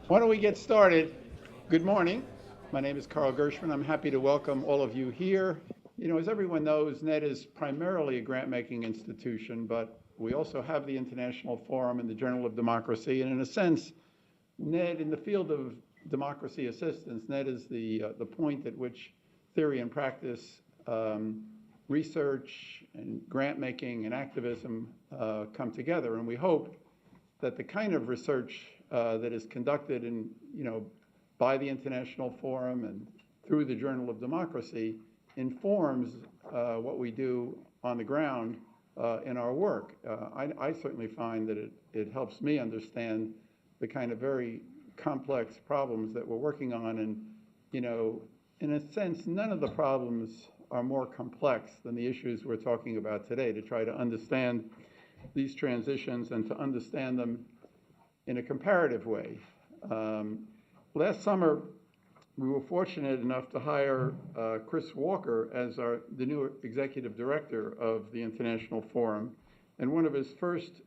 Why don't we get started? Good morning. My name is Carl Gershman. I'm happy to welcome all of you here. As everyone knows, NED is primarily a grant-making institution, but we also have the International Forum and the Journal of Democracy. And in a sense, NED, in the field of democracy assistance, NED is the point at which theory and practice, research and grant-making and activism come together. And we hope that the kind of research that is conducted by the International Forum and through the Journal of Democracy informs what we do on the ground in our work. I certainly find that it helps me understand the kind of very complex problems that we're working on. And, in a sense, none of the problems are more complex than the issues we're talking about today, to try to understand these transitions and to understand them in a comparative way. Last summer, we were fortunate enough to hire Chris Walker as the new executive director of the International Forum. And one of his first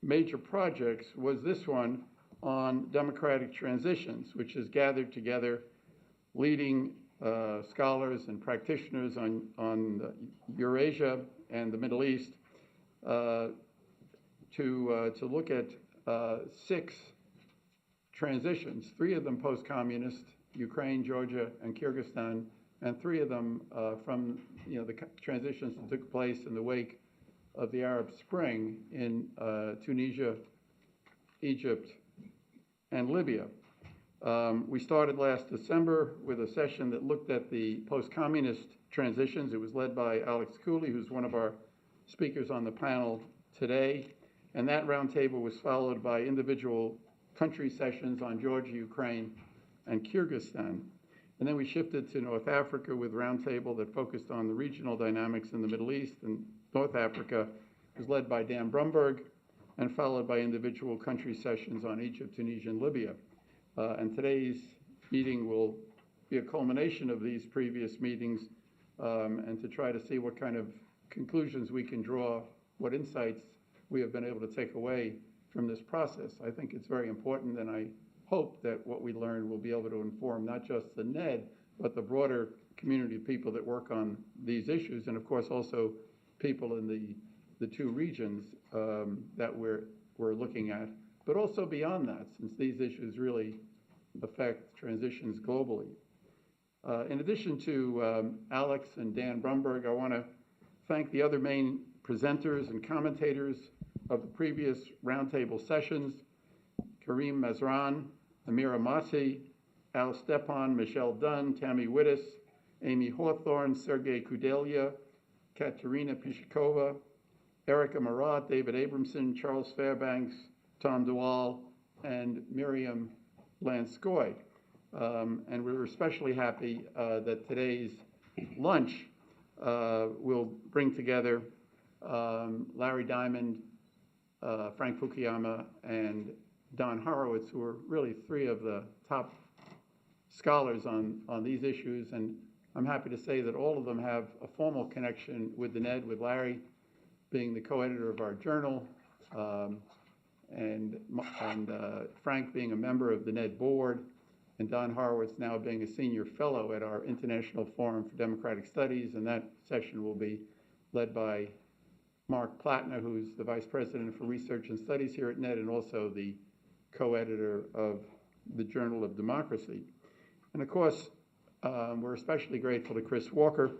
major projects was this one on democratic transitions, which has gathered together leading scholars and practitioners on Eurasia and the Middle East to look at 6 transitions, 3 of them post-communist, Ukraine, Georgia, and Kyrgyzstan, and 3 of them from the transitions that took place in the wake of the Arab Spring in Tunisia, Egypt, and Libya. We started last December with a session that looked at the post-communist transitions. It was led by Alex Cooley, who's one of our speakers on the panel today. And that roundtable was followed by individual country sessions on Georgia, Ukraine, and Kyrgyzstan. And then we shifted to North Africa with a roundtable that focused on the regional dynamics in the Middle East. And North Africa was led by Dan Brumberg and followed by individual country sessions on Egypt, Tunisia, and Libya. And today's meeting will be a culmination of these previous meetings and to try to see what kind of conclusions we can draw, what insights we have been able to take away from this process. I think it's very important, and I hope that what we learn will be able to inform not just the NED, but the broader community of people that work on these issues, and of course also people in the 2 regions that we're looking at, but also beyond that, since these issues really affect transitions globally. In addition to Alex and Dan Brumberg, I want to thank the other main presenters and commentators of the previous roundtable sessions: Karim Mazran, Amira Masi, Al Stepan, Michelle Dunn, Tammy Wittes, Amy Hawthorne, Sergei Kudelia, Katerina Pishikova, Erica Marat, David Abramson, Charles Fairbanks, Tom Dual, and Miriam Lanskoy. And we're especially happy that today's lunch will bring together Larry Diamond, Frank Fukuyama, and Don Horowitz, who are really 3 of the top scholars on these issues. And I'm happy to say that all of them have a formal connection with the NED, with Larry being the co-editor of our journal, and Frank being a member of the NED board, and Don Horowitz now being a senior fellow at our International Forum for Democratic Studies. And that session will be led by Mark Platner, who's the Vice President for Research and Studies here at NED and also the co-editor of the Journal of Democracy. And of course, we're especially grateful to Chris Walker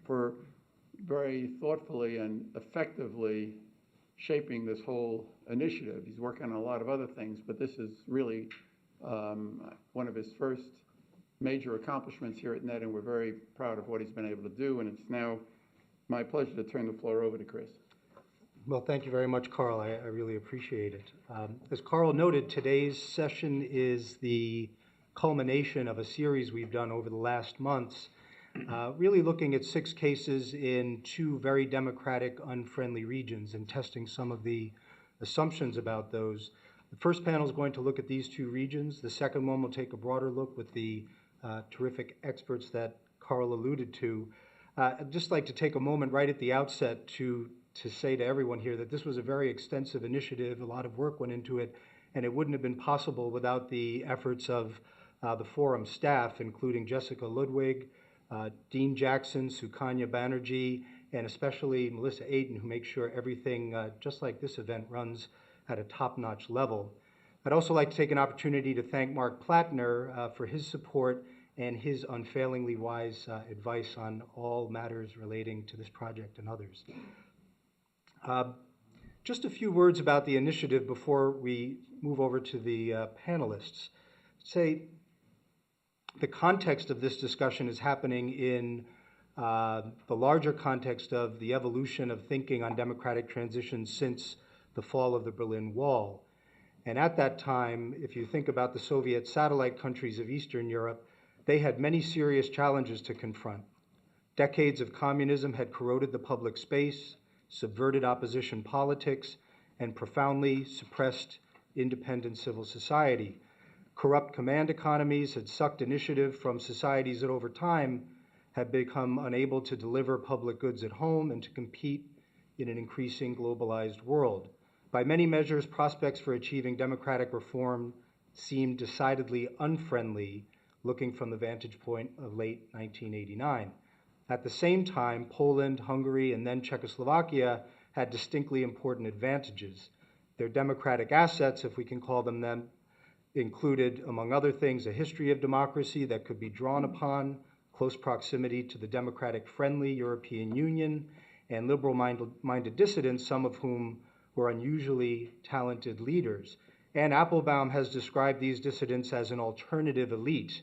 for very thoughtfully and effectively shaping this whole initiative. He's working on a lot of other things, but this is really one of his first major accomplishments here at NED, and we're very proud of what he's been able to do. And it's now my pleasure to turn the floor over to Chris. Well, thank you very much, Carl. I really appreciate it. As Carl noted, today's session is the culmination of a series we've done over the last months, really looking at 6 cases in 2 very democratic, unfriendly regions and testing some of the assumptions about those. The first panel is going to look at these 2 regions. The second one will take a broader look with the terrific experts that Carl alluded to. I'd just like to take a moment right at the outset to say to everyone here that this was a very extensive initiative. A lot of work went into it, and it wouldn't have been possible without the efforts of the forum staff, including Jessica Ludwig, Dean Jackson, Sukanya Banerjee, and especially Melissa Aiden, who makes sure everything, just like this event, runs at a top-notch level. I'd also like to take an opportunity to thank Mark Plattner for his support and his unfailingly wise advice on all matters relating to this project and others. Just a few words about the initiative before we move over to the panelists. Say, the context of this discussion is happening in the larger context of the evolution of thinking on democratic transition since the fall of the Berlin Wall. And at that time, if you think about the Soviet satellite countries of Eastern Europe, they had many serious challenges to confront. Decades of communism had corroded the public space, subverted opposition politics, and profoundly suppressed independent civil society. Corrupt command economies had sucked initiative from societies that over time had become unable to deliver public goods at home and to compete in an increasing globalized world. By many measures, prospects for achieving democratic reform seemed decidedly unfriendly, looking from the vantage point of late 1989. At the same time, Poland, Hungary, and then Czechoslovakia had distinctly important advantages. Their democratic assets, if we can call them that, included, among other things, a history of democracy that could be drawn upon, close proximity to the democratic-friendly European Union, and liberal-minded dissidents, some of whom were unusually talented leaders. And Applebaum has described these dissidents as an alternative elite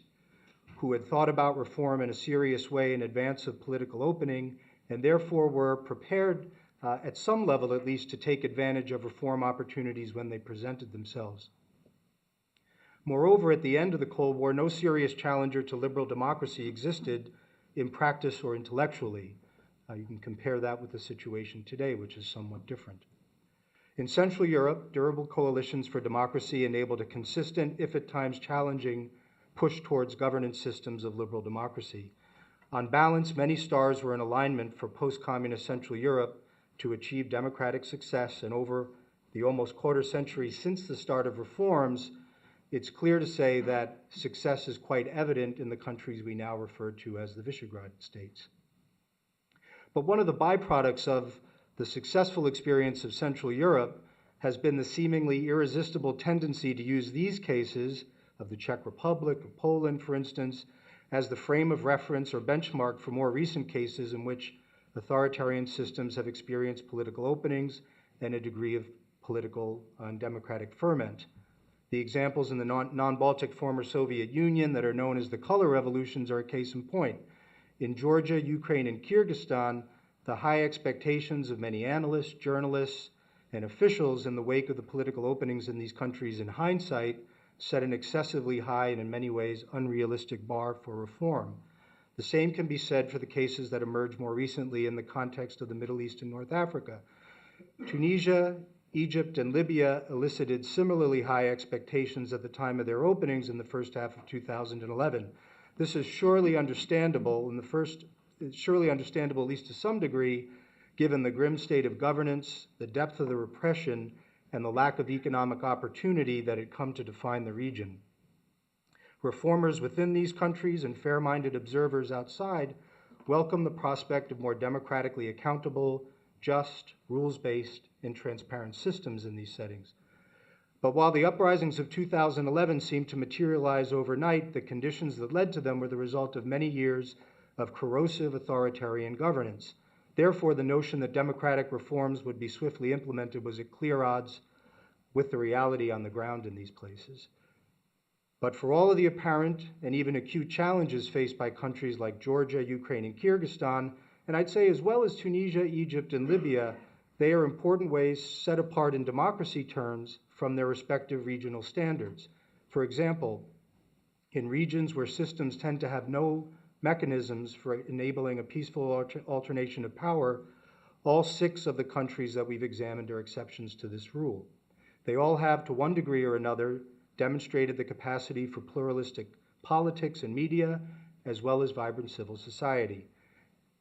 who had thought about reform in a serious way in advance of political opening, and therefore were prepared, at some level at least, to take advantage of reform opportunities when they presented themselves. Moreover, at the end of the Cold War, no serious challenger to liberal democracy existed in practice or intellectually. You can compare that with the situation today, which is somewhat different. In Central Europe, durable coalitions for democracy enabled a consistent, if at times challenging, push towards governance systems of liberal democracy. On balance, many stars were in alignment for post-communist Central Europe to achieve democratic success, and over the almost quarter century since the start of reforms, it's clear to say that success is quite evident in the countries we now refer to as the Visegrad states. But one of the byproducts of the successful experience of Central Europe has been the seemingly irresistible tendency to use these cases of the Czech Republic, of Poland, for instance, as the frame of reference or benchmark for more recent cases in which authoritarian systems have experienced political openings and a degree of political and democratic ferment. The examples in the non-Baltic former Soviet Union that are known as the color revolutions are a case in point. In Georgia, Ukraine, and Kyrgyzstan, the high expectations of many analysts, journalists, and officials in the wake of the political openings in these countries in hindsight set an excessively high and in many ways unrealistic bar for reform. The same can be said for the cases that emerged more recently in the context of the Middle East and North Africa. Tunisia, Egypt, and Libya elicited similarly high expectations at the time of their openings in the first half of 2011. This is surely understandable, at least to some degree, given the grim state of governance, the depth of the repression, and the lack of economic opportunity that had come to define the region. Reformers within these countries and fair-minded observers outside welcome the prospect of more democratically accountable, just, rules-based, and transparent systems in these settings. But while the uprisings of 2011 seemed to materialize overnight, the conditions that led to them were the result of many years of corrosive authoritarian governance. Therefore, the notion that democratic reforms would be swiftly implemented was at clear odds with the reality on the ground in these places. But for all of the apparent and even acute challenges faced by countries like Georgia, Ukraine, and Kyrgyzstan, and I'd say as well as Tunisia, Egypt, and Libya, they are important ways set apart in democracy terms from their respective regional standards. For example, in regions where systems tend to have no mechanisms for enabling a peaceful alternation of power, all 6 of the countries that we've examined are exceptions to this rule. They all have, to one degree or another, demonstrated the capacity for pluralistic politics and media, as well as vibrant civil society.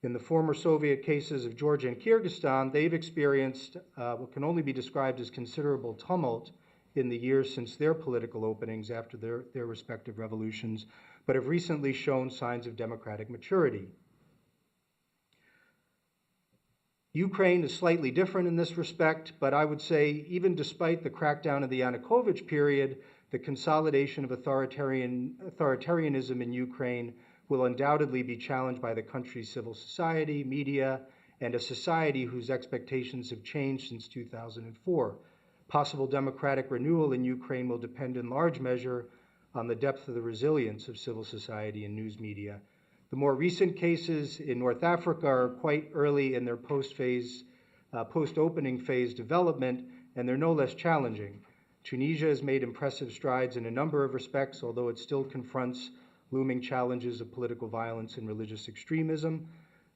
In the former Soviet cases of Georgia and Kyrgyzstan, they've experienced what can only be described as considerable tumult in the years since their political openings after their respective revolutions, but have recently shown signs of democratic maturity. Ukraine is slightly different in this respect, but I would say even despite the crackdown of the Yanukovych period, the consolidation of authoritarianism in Ukraine will undoubtedly be challenged by the country's civil society, media, and a society whose expectations have changed since 2004. Possible democratic renewal in Ukraine will depend in large measure on the depth of the resilience of civil society and news media. The more recent cases in North Africa are quite early in their post-opening phase development, and they're no less challenging. Tunisia has made impressive strides in a number of respects, although it still confronts looming challenges of political violence and religious extremism.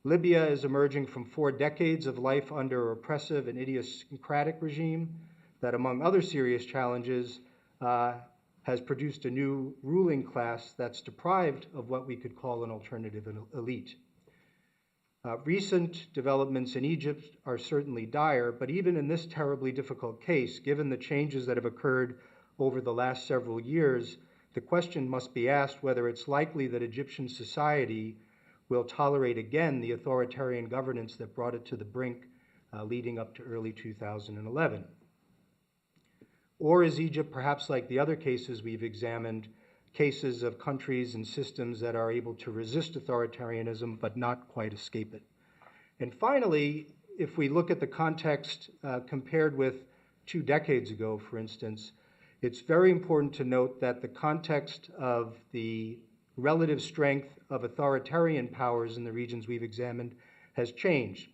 Libya is emerging from 4 decades of life under an oppressive and idiosyncratic regime that, among other serious challenges, has produced a new ruling class that's deprived of what we could call an alternative elite. Recent developments in Egypt are certainly dire, but even in this terribly difficult case, given the changes that have occurred over the last several years, the question must be asked whether it's likely that Egyptian society will tolerate again the authoritarian governance that brought it to the brink leading up to early 2011. Or is Egypt, perhaps like the other cases we've examined, cases of countries and systems that are able to resist authoritarianism but not quite escape it? And finally, if we look at the context compared with 2 decades ago, for instance, it's very important to note that the context of the relative strength of authoritarian powers in the regions we've examined has changed.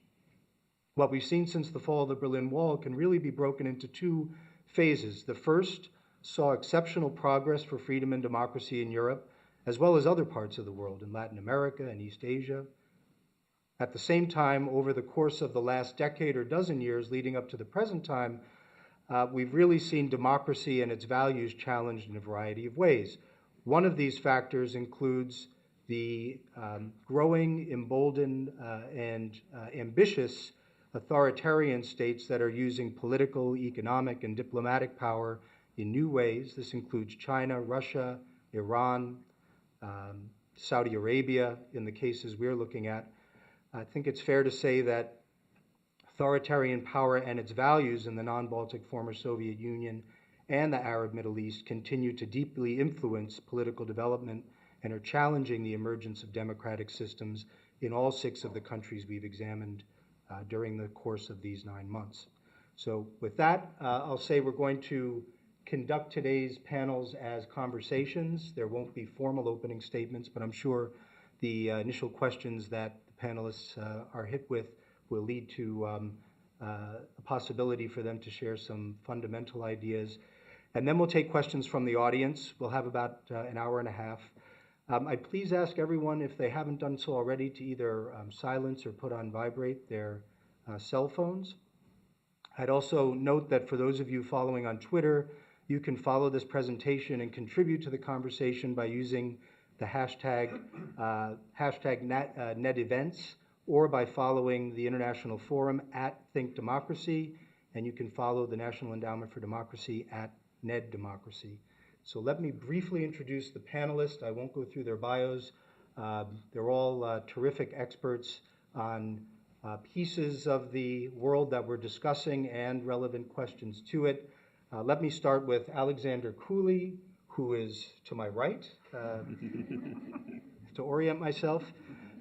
What we've seen since the fall of the Berlin Wall can really be broken into 2 phases. The first saw exceptional progress for freedom and democracy in Europe, as well as other parts of the world, in Latin America and East Asia. At the same time, over the course of the last decade or dozen years leading up to the present time, we've really seen democracy and its values challenged in a variety of ways. One of these factors includes the growing, emboldened, and ambitious authoritarian states that are using political, economic, and diplomatic power in new ways. This includes China, Russia, Iran, Saudi Arabia, in the cases we're looking at. I think it's fair to say that authoritarian power and its values in the non-Baltic former Soviet Union and the Arab Middle East continue to deeply influence political development and are challenging the emergence of democratic systems in all 6 of the countries we've examined during the course of these 9 months. So with that, I'll say we're going to conduct today's panels as conversations. There won't be formal opening statements, but I'm sure the initial questions that the panelists are hit with will lead to a possibility for them to share some fundamental ideas. And then we'll take questions from the audience. We'll have about an hour and a half. I'd please ask everyone, if they haven't done so already, to either silence or put on vibrate their cell phones. I'd also note that for those of you following on Twitter, you can follow this presentation and contribute to the conversation by using the hashtag #NetEvents, or by following the International Forum @ThinkDemocracy, and you can follow the National Endowment for Democracy @NedDemocracy. So let me briefly introduce the panelists. I won't go through their bios. They're all terrific experts on pieces of the world that we're discussing and relevant questions to it. Let me start with Alexander Cooley, who is to my right, to orient myself.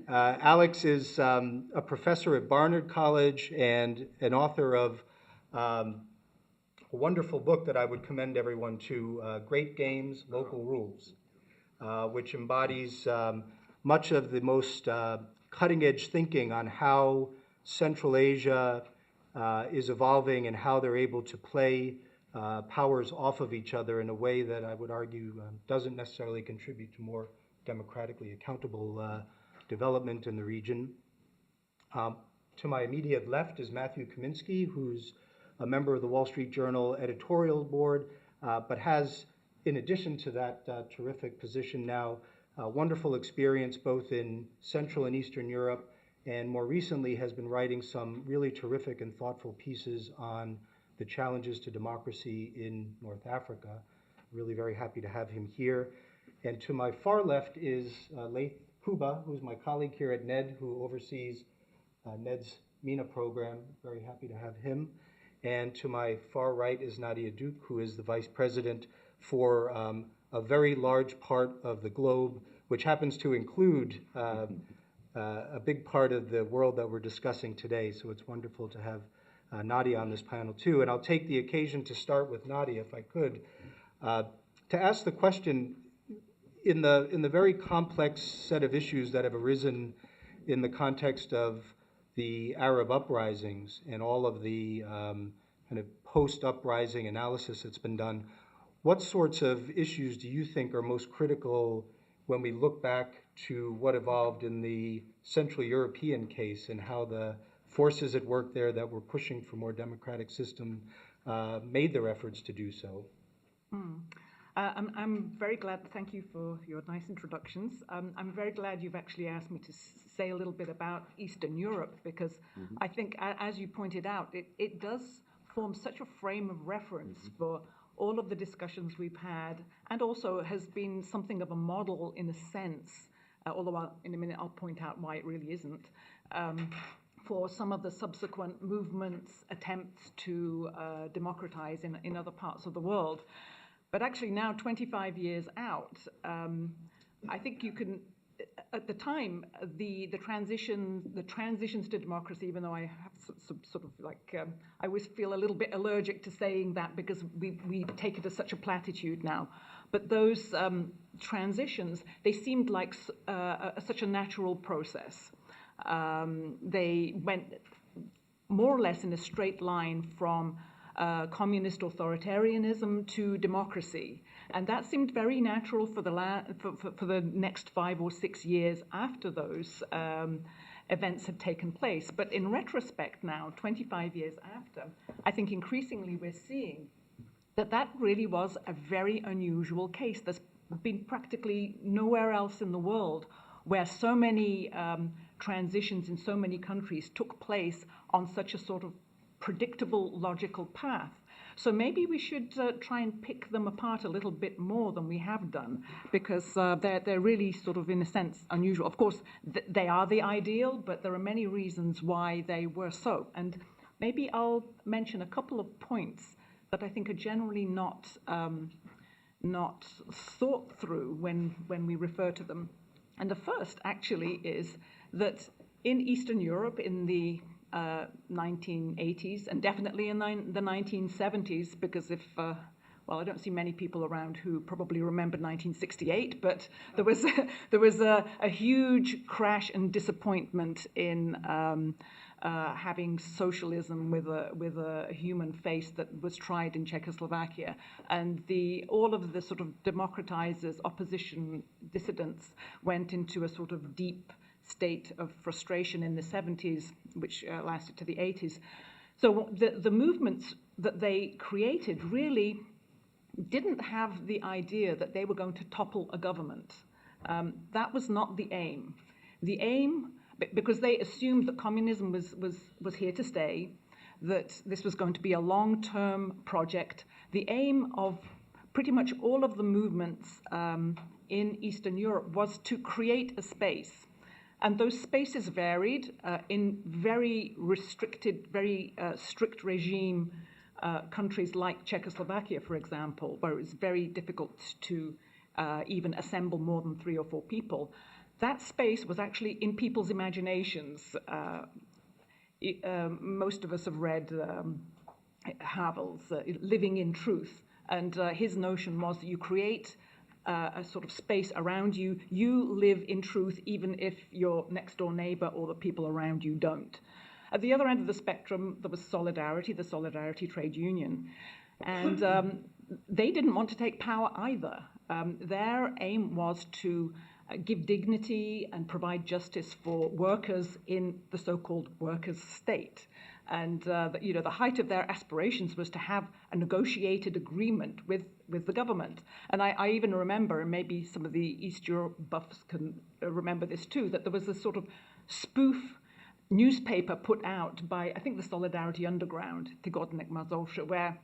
Alex is a professor at Barnard College and an author of a wonderful book that I would commend everyone to, Great Games, Local Rules, which embodies much of the most cutting-edge thinking on how Central Asia is evolving and how they're able to play powers off of each other in a way that I would argue doesn't necessarily contribute to more democratically accountable development in the region. To my immediate left is Matthew Kamiski, who's a member of the Wall Street Journal editorial board, but has, in addition to that terrific position now, wonderful experience both in Central and Eastern Europe, and more recently has been writing some really terrific and thoughtful pieces on the challenges to democracy in North Africa. Really very happy to have him here. And to my far left is Laith Kubba, who's my colleague here at NED, who oversees NED's MENA program. Very happy to have him. And to my far right is Nadia Diuk, who is the vice president for a very large part of the globe, which happens to include a big part of the world that we're discussing today. So it's wonderful to have Nadia on this panel too. And I'll take the occasion to start with Nadia, if I could, to ask the question, in the very complex set of issues that have arisen in the context of the Arab uprisings and all of the kind of post-uprising analysis that's been done, what sorts of issues do you think are most critical when we look back to what evolved in the Central European case and how the forces at work there that were pushing for more democratic system made their efforts to do so? I'm very glad, thank you for your nice introductions. I'm very glad you've actually asked me to say a little bit about Eastern Europe, because I think, as you pointed out, it does form such a frame of reference for all of the discussions we've had, and also has been something of a model in a sense, although in a minute I'll point out why it really isn't, for some of the subsequent movements, attempts to democratize in other parts of the world. But actually now, 25 years out, I think you can, at the time, the transitions to democracy, even though I have sort of like, I always feel a little bit allergic to saying that because we take it as such a platitude now. But those transitions, they seemed like such a natural process. They went more or less in a straight line from communist authoritarianism to democracy, and that seemed very natural for the next 5 or 6 years after those events had taken place. But in retrospect now, 25 years after, I think increasingly we're seeing that really was a very unusual case. There's been practically nowhere else in the world where so many transitions in so many countries took place on such a sort of predictable, logical path. So maybe we should try and pick them apart a little bit more than we have done, because they're really sort of, in a sense, unusual. Of course, they are the ideal, but there are many reasons why they were so. And maybe I'll mention a couple of points that I think are generally not thought through when we refer to them. And the first, actually, is that in Eastern Europe in the 1980s, and definitely in the 1970s, because well, I don't see many people around who probably remember 1968, but there was a huge crash and disappointment in having socialism with a human face that was tried in Czechoslovakia, and all of the sort of democratizers, opposition dissidents went into a sort of deep state of frustration in the 70s, which lasted to the 80s. So the movements that they created really didn't have the idea that they were going to topple a government. That was not the aim. The aim, because they assumed that communism was here to stay, that this was going to be a long-term project. The aim of pretty much all of the movements in Eastern Europe was to create a space. And those spaces varied in very restricted, very strict regime countries like Czechoslovakia, for example, where it was very difficult to even assemble more than 3 or 4 people. That space was actually in people's imaginations. Most of us have read Havel's Living in Truth, and his notion was that you create a sort of space around you. You live in truth, even if your next door neighbor or the people around you don't. At the other end of the spectrum, there was Solidarity, the Solidarity Trade Union. And they didn't want to take power either. Their aim was to give dignity and provide justice for workers in the so-called workers' state. And the height of their aspirations was to have a negotiated agreement with the government. And I even remember, and maybe some of the East Europe buffs can remember this too, that there was a sort of spoof newspaper put out by, I think, the Solidarity Underground, Tygodnik Mazowsze, where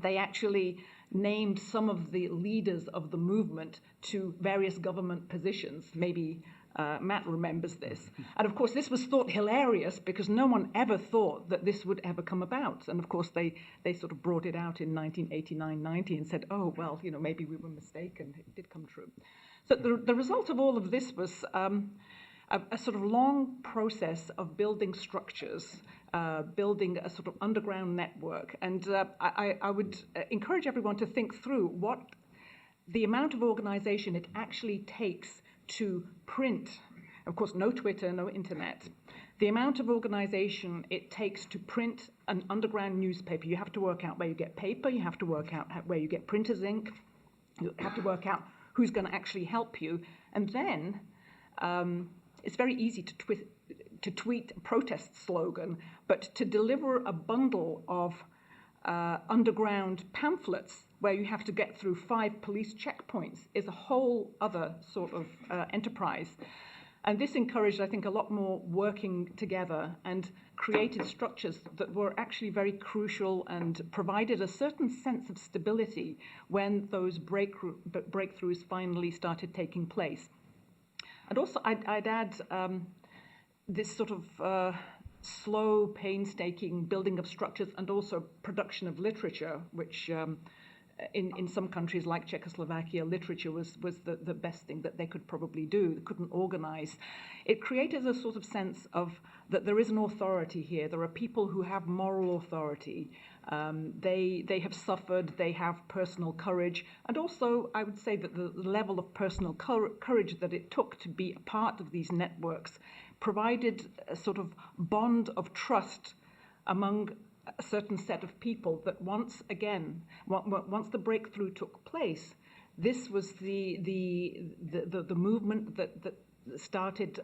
they actually named some of the leaders of the movement to various government positions. Maybe Matt remembers this. And of course, this was thought hilarious because no one ever thought that this would ever come about. And of course, they sort of brought it out in 1989-90 and said, oh, well, maybe we were mistaken. It did come true. So the result of all of this was a sort of long process of building structures, building a sort of underground network. And I would encourage everyone to think through what the amount of organization it actually takes to print, of course, no Twitter, no internet, the amount of organization it takes to print an underground newspaper. You have to work out where you get paper, you have to work out where you get printer's ink, you have to work out who's going to actually help you. And then it's very easy to tweet a protest slogan, but to deliver a bundle of underground pamphlets where you have to get through 5 police checkpoints is a whole other sort of enterprise. And this encouraged, I think, a lot more working together and created structures that were actually very crucial and provided a certain sense of stability when those breakthroughs finally started taking place. And also, I'd add this sort of slow, painstaking building of structures and also production of literature, which in some countries like Czechoslovakia, literature was the best thing that they could probably do. They couldn't organize. It created a sort of sense of that there is an authority here. There are people who have moral authority. They have suffered. They have personal courage. And also, I would say that the level of personal courage that it took to be a part of these networks provided a sort of bond of trust among a certain set of people that once the breakthrough took place, this was the movement that started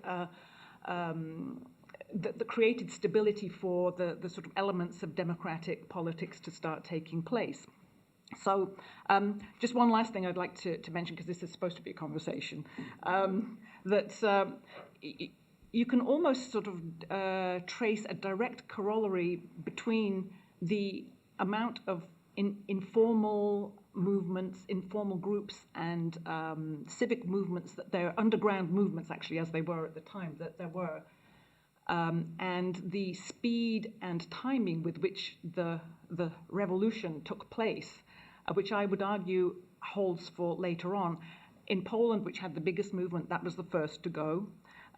that created stability for the sort of elements of democratic politics to start taking place. So just one last thing I'd like to mention, because this is supposed to be a conversation, that you can almost sort of trace a direct corollary between the amount of informal movements, informal groups, and civic movements, that they're underground movements, actually, as they were at the time, that there were, and the speed and timing with which the revolution took place, which I would argue holds for later on. In Poland, which had the biggest movement, that was the first to go.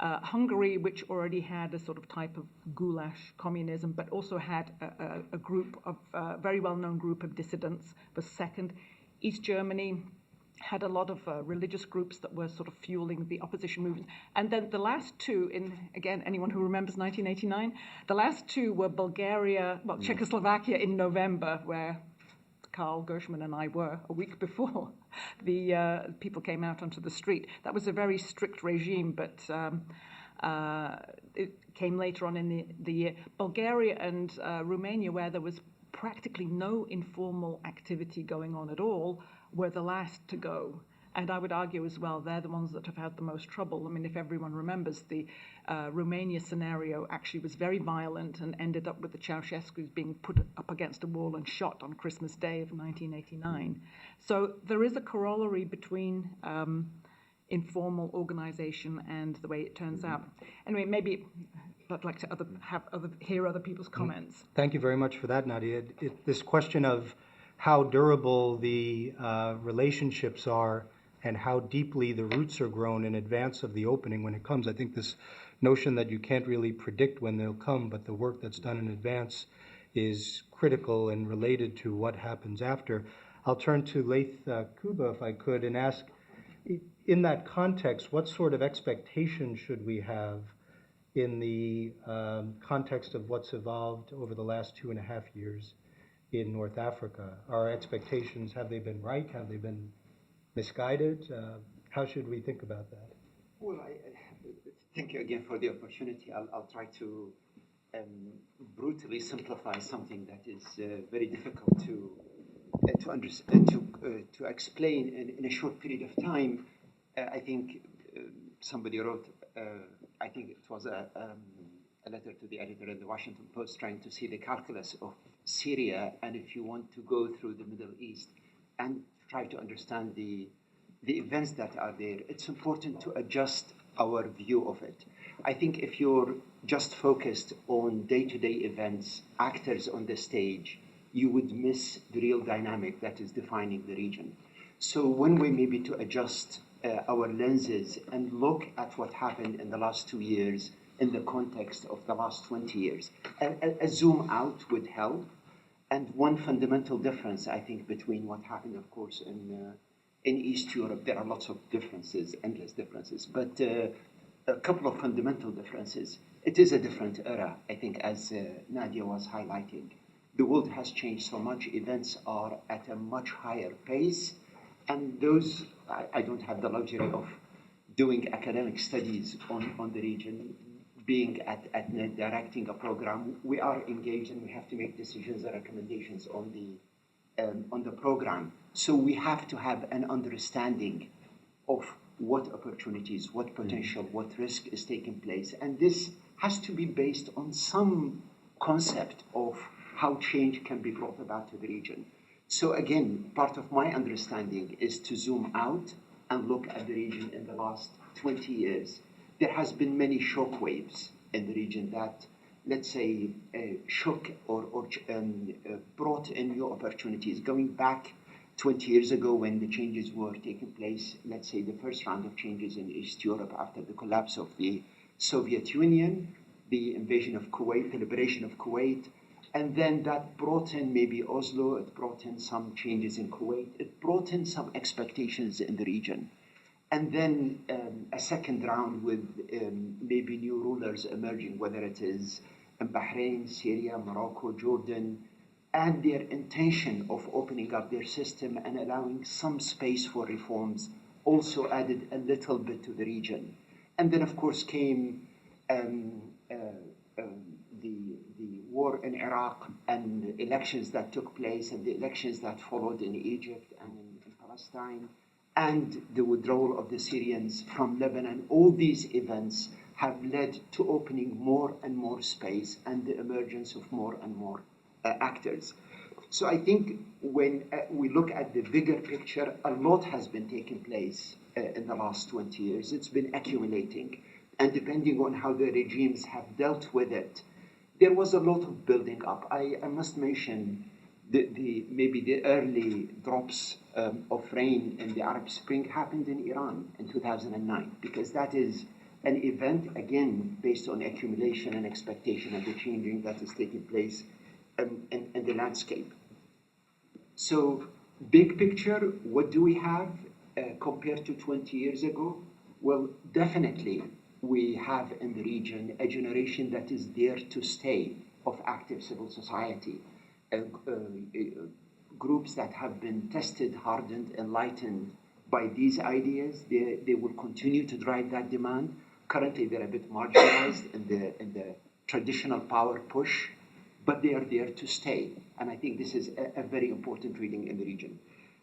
Hungary, which already had a sort of type of goulash communism, but also had a group of very well-known group of dissidents, was second. East Germany had a lot of religious groups that were sort of fueling the opposition movement. And then the last two, again, anyone who remembers 1989, the last two were Bulgaria, Czechoslovakia in November, where Karl Gershman and I were a week before the people came out onto the street. That was a very strict regime, but it came later on in the year. Bulgaria and Romania, where there was practically no informal activity going on at all, were the last to go. And I would argue as well, they're the ones that have had the most trouble. I mean, if everyone remembers, the Romania scenario actually was very violent and ended up with the Ceausescu's being put up against a wall and shot on Christmas Day of 1989. So there is a corollary between informal organization and the way it turns out. Anyway, maybe I'd like to hear other people's comments. Thank you very much for that, Nadia. This question of how durable the relationships are and how deeply the roots are grown in advance of the opening when it comes. I think this notion that you can't really predict when they'll come, but the work that's done in advance is critical and related to what happens after. I'll turn to Laith Kubba, if I could, and ask, in that context, what sort of expectations should we have in the context of what's evolved over the last 2.5 years in North Africa? Our expectations, have they been right? Have they been misguided? How should we think about that? Well, thank you again for the opportunity. I'll try to brutally simplify something that is very difficult to understand, to explain in a short period of time. I think somebody wrote, I think it was a a letter to the editor of the Washington Post trying to see the calculus of Syria, and if you want to go through the Middle East and try to understand the events that are there, it's important to adjust our view of it. I think if you're just focused on day-to-day events, actors on the stage, you would miss the real dynamic that is defining the region. So one way maybe to adjust our lenses and look at what happened in the last 2 years in the context of the last 20 years. A zoom out would help. And one fundamental difference, I think, between what happened, of course, in East Europe, there are lots of differences, endless differences, but a couple of fundamental differences. It is a different era, I think, as Nadia was highlighting. The world has changed so much, events are at a much higher pace, and those, I don't have the luxury of doing academic studies on the region. Being at NET, directing a program, we are engaged and we have to make decisions and recommendations on the program. So we have to have an understanding of what opportunities, what potential, what risk is taking place. And this has to be based on some concept of how change can be brought about to the region. So again, part of my understanding is to zoom out and look at the region in the last 20 years. There has been many shock waves in the region that, let's say, shook or brought in new opportunities. Going back 20 years ago when the changes were taking place, let's say the first round of changes in East Europe after the collapse of the Soviet Union, the invasion of Kuwait, the liberation of Kuwait, and then that brought in maybe Oslo, it brought in some changes in Kuwait, it brought in some expectations in the region. And then a second round with maybe new rulers emerging, whether it is in Bahrain, Syria, Morocco, Jordan, and their intention of opening up their system and allowing some space for reforms also added a little bit to the region. And then, of course, came the war in Iraq and the elections that took place and the elections that followed in Egypt and in Palestine, and the withdrawal of the Syrians from Lebanon. All these events have led to opening more and more space and the emergence of more and more actors. So I think when we look at the bigger picture, a lot has been taking place in the last 20 years. It's been accumulating, and depending on how the regimes have dealt with it, there was a lot of building up. I must mention maybe the early drops of rain in the Arab Spring happened in Iran in 2009, because that is an event, again, based on accumulation and expectation and the changing that is taking place in the landscape. So, big picture, what do we have compared to 20 years ago? Well, definitely we have in the region a generation that is there to stay of active civil society. Groups that have been tested, hardened, enlightened by these ideas, they will continue to drive that demand. Currently, they're a bit marginalized in the traditional power push, but they are there to stay. And I think this is a very important reading in the region.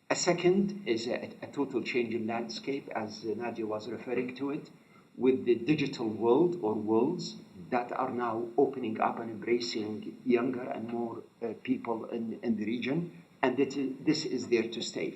A second is a total change in landscape, as Nadia was referring to it, with the digital world or worlds that are now opening up and embracing younger and more people in the region. And this is there to stay.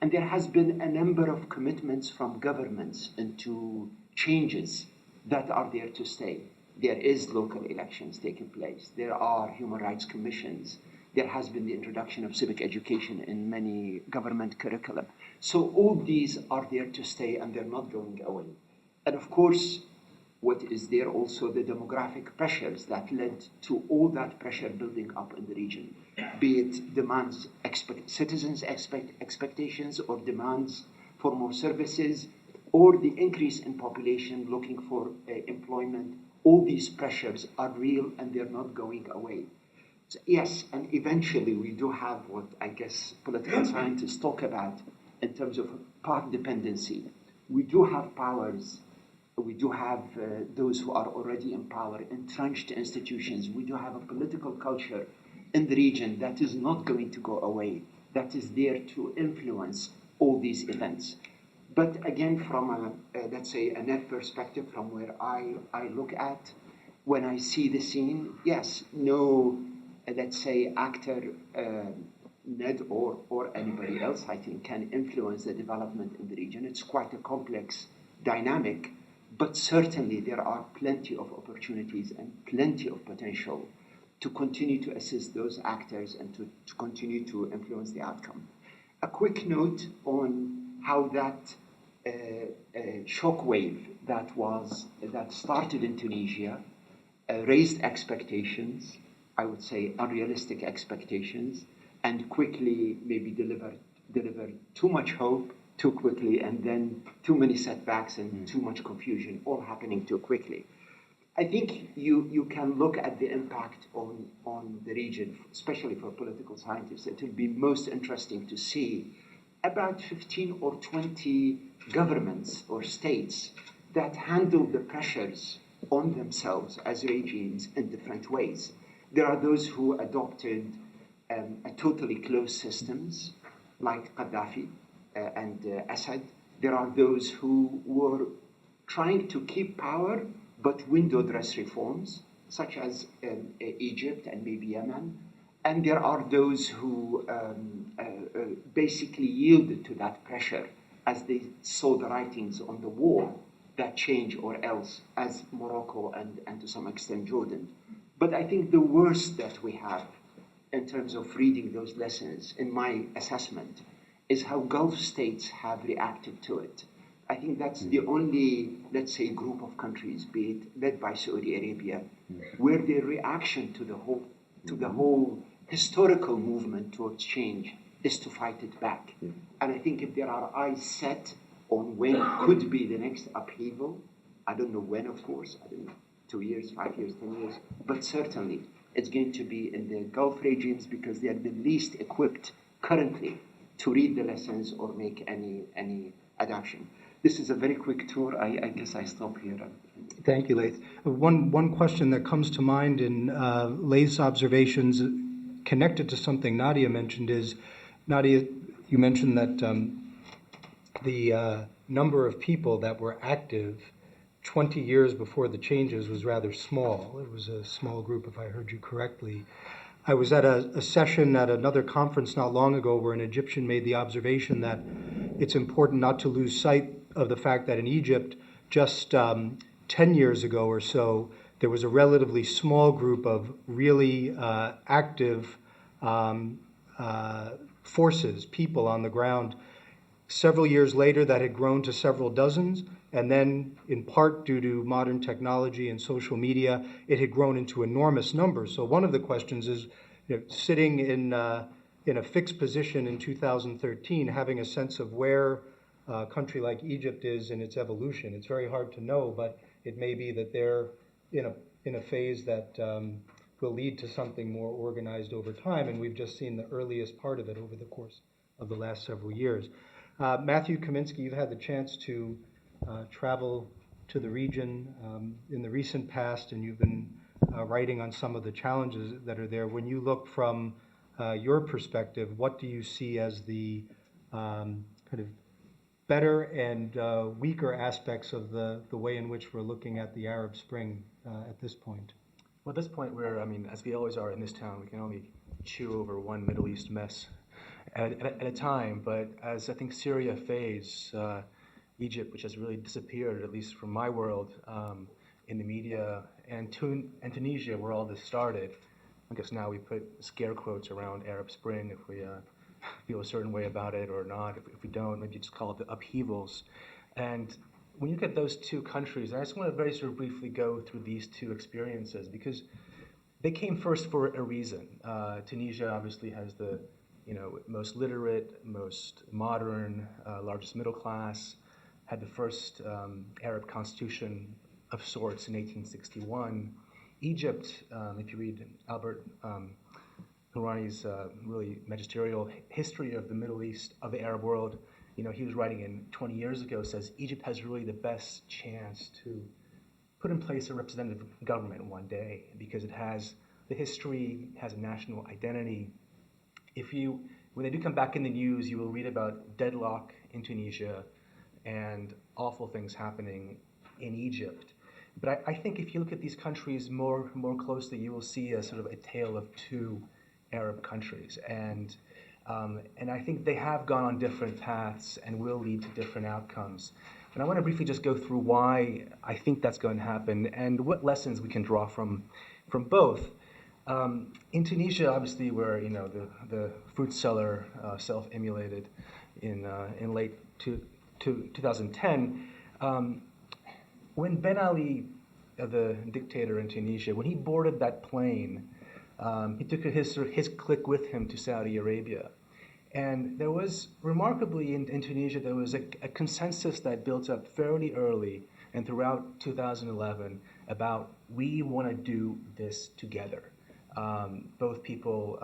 And there has been a number of commitments from governments into changes that are there to stay. There is local elections taking place. There are human rights commissions. There has been the introduction of civic education in many government curricula. So all these are there to stay and they're not going away. And of course, what is there also the demographic pressures that led to all that pressure building up in the region, be it demands, citizens' expectations or demands for more services, or the increase in population looking for employment. All these pressures are real and they're not going away. So yes, and eventually we do have what I guess political scientists talk about in terms of power dependency. We do have powers. We do have those who are already in power, entrenched institutions. We do have a political culture in the region that is not going to go away, that is there to influence all these events. But again, from let's say, a net perspective, from where I look at, when I see the scene, yes, no, let's say, actor, Ned or anybody else, I think, can influence the development in the region. It's quite a complex dynamic, but certainly there are plenty of opportunities and plenty of potential to continue to assist those actors and to continue to influence the outcome. A quick note on how that shockwave that started in Tunisia raised expectations, I would say unrealistic expectations, and quickly maybe delivered too much hope too quickly, and then too many setbacks and too much confusion, all happening too quickly. I think you can look at the impact on the region, especially for political scientists. It will be most interesting to see about 15 or 20 governments or states that handle the pressures on themselves as regimes in different ways. There are those who adopted a totally closed systems, like Gaddafi and Assad. There are those who were trying to keep power, but window dress reforms, such as Egypt and maybe Yemen. And there are those who basically yielded to that pressure as they saw the writings on the wall that change or else, as Morocco and to some extent Jordan. But I think the worst that we have in terms of reading those lessons, in my assessment, is how Gulf states have reacted to it. I think that's the only, let's say, group of countries, be it led by Saudi Arabia, where their reaction to the whole historical movement towards change is to fight it back. And I think if there are eyes set on when could be the next upheaval, I don't know when, of course, I don't know, 2 years, 5 years, 10 years, but certainly it's going to be in the Gulf regimes because they are the least equipped currently to read the lessons or make any adaptation. This is a very quick tour. I guess I stop here. Thank you, Laith. One question that comes to mind in Laith's observations connected to something Nadia mentioned is, Nadia, you mentioned that the number of people that were active 20 years before the changes was rather small. It was a small group, if I heard you correctly. I was at a session at another conference not long ago where an Egyptian made the observation that it's important not to lose sight of the fact that in Egypt, just 10 years ago or so, there was a relatively small group of really active forces, people on the ground. Several years later, that had grown to several dozens, and then, in part due to modern technology and social media, it had grown into enormous numbers. So one of the questions is, sitting in a fixed position in 2013, having a sense of where a country like Egypt is in its evolution. It's very hard to know, but it may be that they're in a phase that will lead to something more organized over time, and we've just seen the earliest part of it over the course of the last several years. Matthew Kamiski, you've had the chance to travel to the region in the recent past, and you've been writing on some of the challenges that are there. When you look from your perspective, what do you see as the kind of better and weaker aspects of the way in which we're looking at the Arab Spring at this point? Well, at this point, as we always are in this town, we can only chew over one Middle East mess at a time. But as I think Syria fades, Egypt, which has really disappeared, at least from my world, in the media, and Tunisia, where all this started. I guess now we put scare quotes around Arab Spring if we feel a certain way about it or not. If we don't, maybe just call it the upheavals. And when you look at those two countries, I just want to very sort of briefly go through these two experiences because they came first for a reason. Tunisia obviously has the most literate, most modern, largest middle class, had the first Arab constitution of sorts in 1861. Egypt, if you read Albert Hourani's really magisterial history of the Middle East, of the Arab world, he was writing in 20 years ago, says Egypt has really the best chance to put in place a representative government one day because it has the history, has a national identity. When they do come back in the news, you will read about deadlock in Tunisia and awful things happening in Egypt. But I think if you look at these countries more closely, you will see a sort of a tale of two Arab countries, and I think they have gone on different paths and will lead to different outcomes. And I want to briefly just go through why I think that's going to happen and what lessons we can draw from both. In Tunisia, obviously, where the fruit seller self-immolated in late 2010. When Ben Ali, the dictator in Tunisia, when he boarded that plane, he took his clique with him to Saudi Arabia. And there was, remarkably, in Tunisia, there was a consensus that built up fairly early and throughout 2011 about we want to do this together. Both people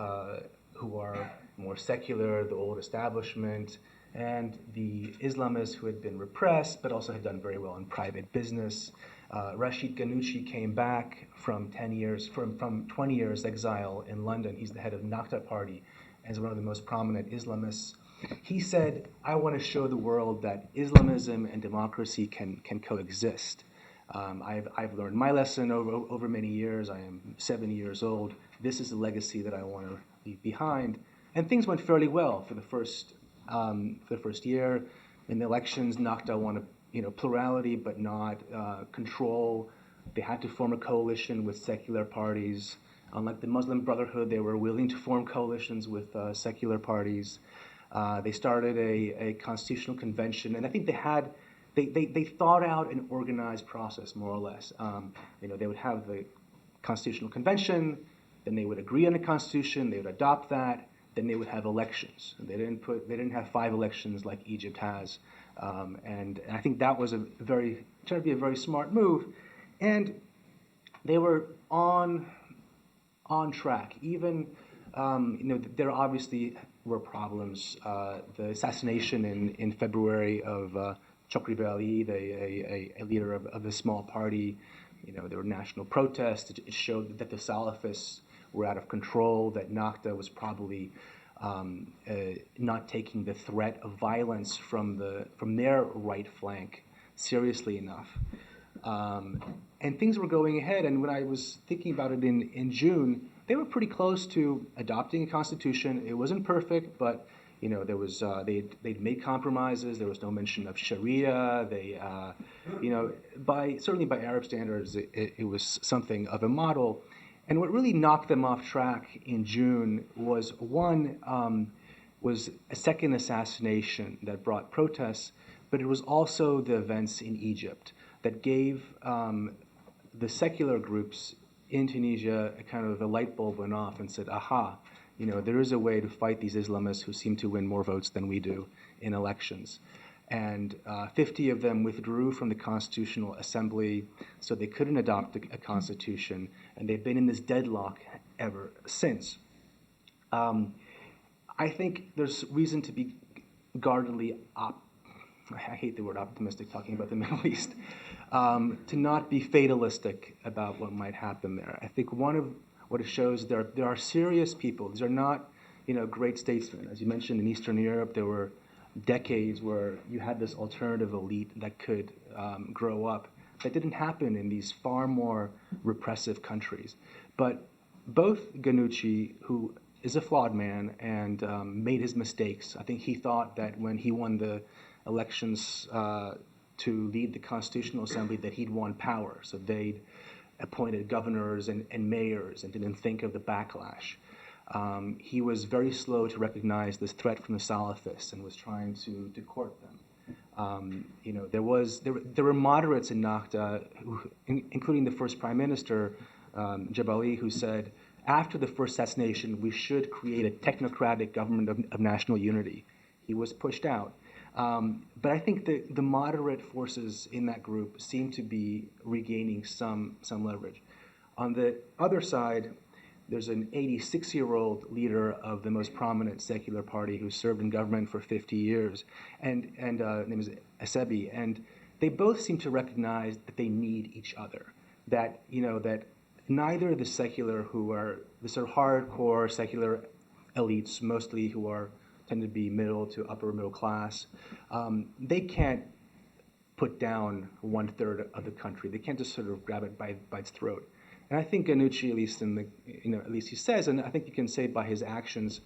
who are more secular, the old establishment, and the Islamists who had been repressed but also had done very well in private business. Rashid Ghannouchi came back from 20 years exile in London. He's the head of Nakhta Party as one of the most prominent Islamists. He said, I want to show the world that Islamism and democracy can coexist. I've learned my lesson over many years. I am 70 years old. This is the legacy that I want to leave behind. And things went fairly well for the first year. In the elections, Nakhta won plurality but not control. They had to form a coalition with secular parties. Unlike the Muslim Brotherhood, they were willing to form coalitions with secular parties. They started a constitutional convention, and I think they thought out an organized process, more or less. They would have the constitutional convention, then they would agree on the constitution, they would adopt that, then they would have elections. They didn't have 5 elections like Egypt has, and I think that was turned to be a very smart move, and they were on track. Even there obviously were problems. The assassination in February of Chokri Ali, a leader of a small party. There were national protests. It showed that the Salafists were out of control, that Nakhta was probably not taking the threat of violence from their right flank seriously enough. And things were going ahead, and when I was thinking about it in June, they were pretty close to adopting a constitution. It wasn't perfect, but there was they'd made compromises. There was no mention of Sharia. They certainly by Arab standards, it was something of a model. And what really knocked them off track in June was was a second assassination that brought protests, but it was also the events in Egypt that gave the secular groups in Tunisia a kind of a light bulb went off and said, aha, there is a way to fight these Islamists who seem to win more votes than we do in elections. And 50 of them withdrew from the Constitutional Assembly, so they couldn't adopt a constitution, and they've been in this deadlock ever since. I think there's reason to be guardedly I hate the word optimistic talking about the Middle East, to not be fatalistic about what might happen there. I think one of what it shows, there are serious people. These are not, great statesmen. As you mentioned, in Eastern Europe, there were decades where you had this alternative elite that could grow up. That didn't happen in these far more repressive countries. But both Ghannouchi, who is a flawed man and made his mistakes, I think he thought that when he won the elections to lead the Constitutional Assembly that he'd won power. So they'd appointed governors and mayors and didn't think of the backlash. He was very slow to recognize this threat from the Salafists and was trying to court them. There were moderates in Nakhta, including the first prime minister, Jebali, who said, after the first assassination, we should create a technocratic government of national unity. He was pushed out. But I think the moderate forces in that group seem to be regaining some leverage. On the other side, there's an 86-year-old leader of the most prominent secular party who served in government for 50 years, and name is Esebi, and they both seem to recognize that they need each other. That that neither the secular, who are the sort of hardcore secular elites, mostly who tend to be middle to upper middle class, they can't put down 1/3 of the country. They can't just sort of grab it by its throat. And I think Ghanouchi, at least at least he says, and I think you can say by his actions,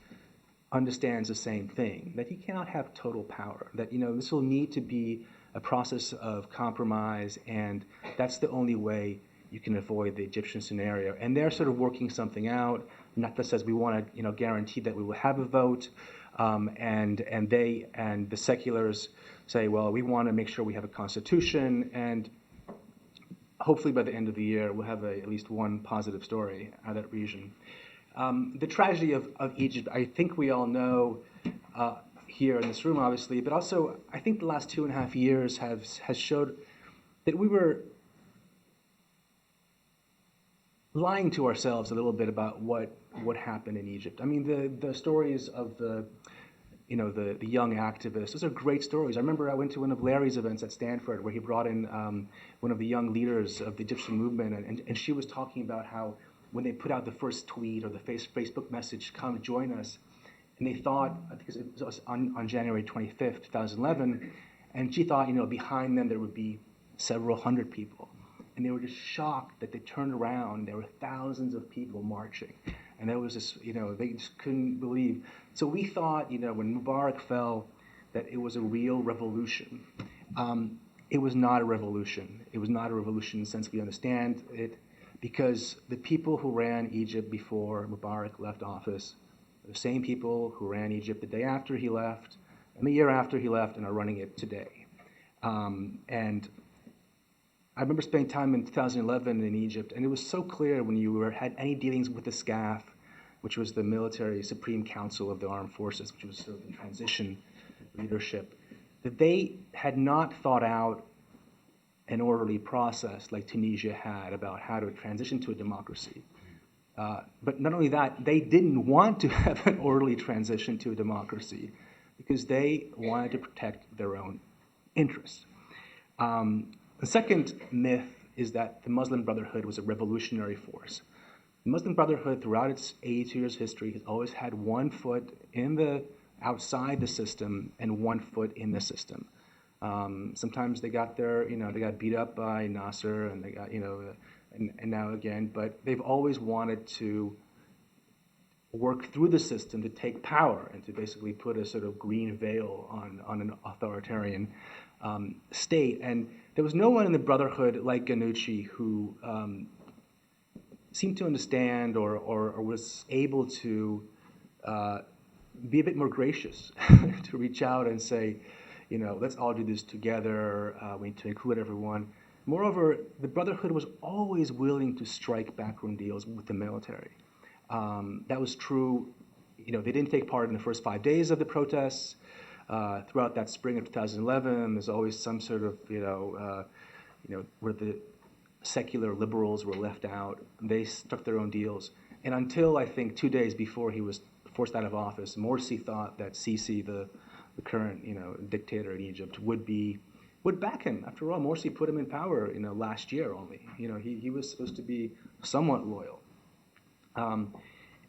understands the same thing, that he cannot have total power, that, this will need to be a process of compromise, and that's the only way you can avoid the Egyptian scenario. And they're sort of working something out. Nadia says, we want to, guarantee that we will have a vote, and the seculars say, well, we want to make sure we have a constitution, and hopefully by the end of the year, we'll have at least one positive story out of that region. The tragedy of Egypt, I think we all know here in this room, obviously, but also I think the last 2.5 years has showed that we were lying to ourselves a little bit about what happened in Egypt. I mean, the stories of the young activists, those are great stories. I remember I went to one of Larry's events at Stanford where he brought in one of the young leaders of the Egyptian movement, and she was talking about how when they put out the first tweet or the Facebook message, come join us, and they thought, I think it was on January 25th, 2011, and she thought, behind them there would be several hundred people. And they were just shocked that they turned around, there were thousands of people marching. And there was this, they just couldn't believe. So we thought, when Mubarak fell, that it was a real revolution. It was not a revolution. It was not a revolution in the sense we understand it, because the people who ran Egypt before Mubarak left office are the same people who ran Egypt the day after he left, and the year after he left, and are running it today. And I remember spending time in 2011 in Egypt, and it was so clear when you had any dealings with the SCAF, which was the Military Supreme Council of the Armed Forces, which was sort of the transition leadership, that they had not thought out an orderly process like Tunisia had about how to transition to a democracy. But not only that, they didn't want to have an orderly transition to a democracy because they wanted to protect their own interests. The second myth is that the Muslim Brotherhood was a revolutionary force. The Muslim Brotherhood, throughout its 82 years history, has always had one foot outside the system and one foot in the system. Sometimes they got they got beat up by Nasser, and they got, and now again, but they've always wanted to work through the system to take power and to basically put a sort of green veil on an authoritarian state. And there was no one in the Brotherhood like Ghanouchi who seemed to understand or was able to be a bit more gracious, to reach out and say, let's all do this together. We need to include everyone. Moreover, the Brotherhood was always willing to strike backroom deals with the military. That was true. They didn't take part in the first 5 days of the protests. Throughout that spring of 2011, there's always some sort of, where the secular liberals were left out. They struck their own deals. And until, I think, 2 days before he was forced out of office, Morsi thought that Sisi, the current, dictator in Egypt, would back him. After all, Morsi put him in power, last year only. He was supposed to be somewhat loyal. And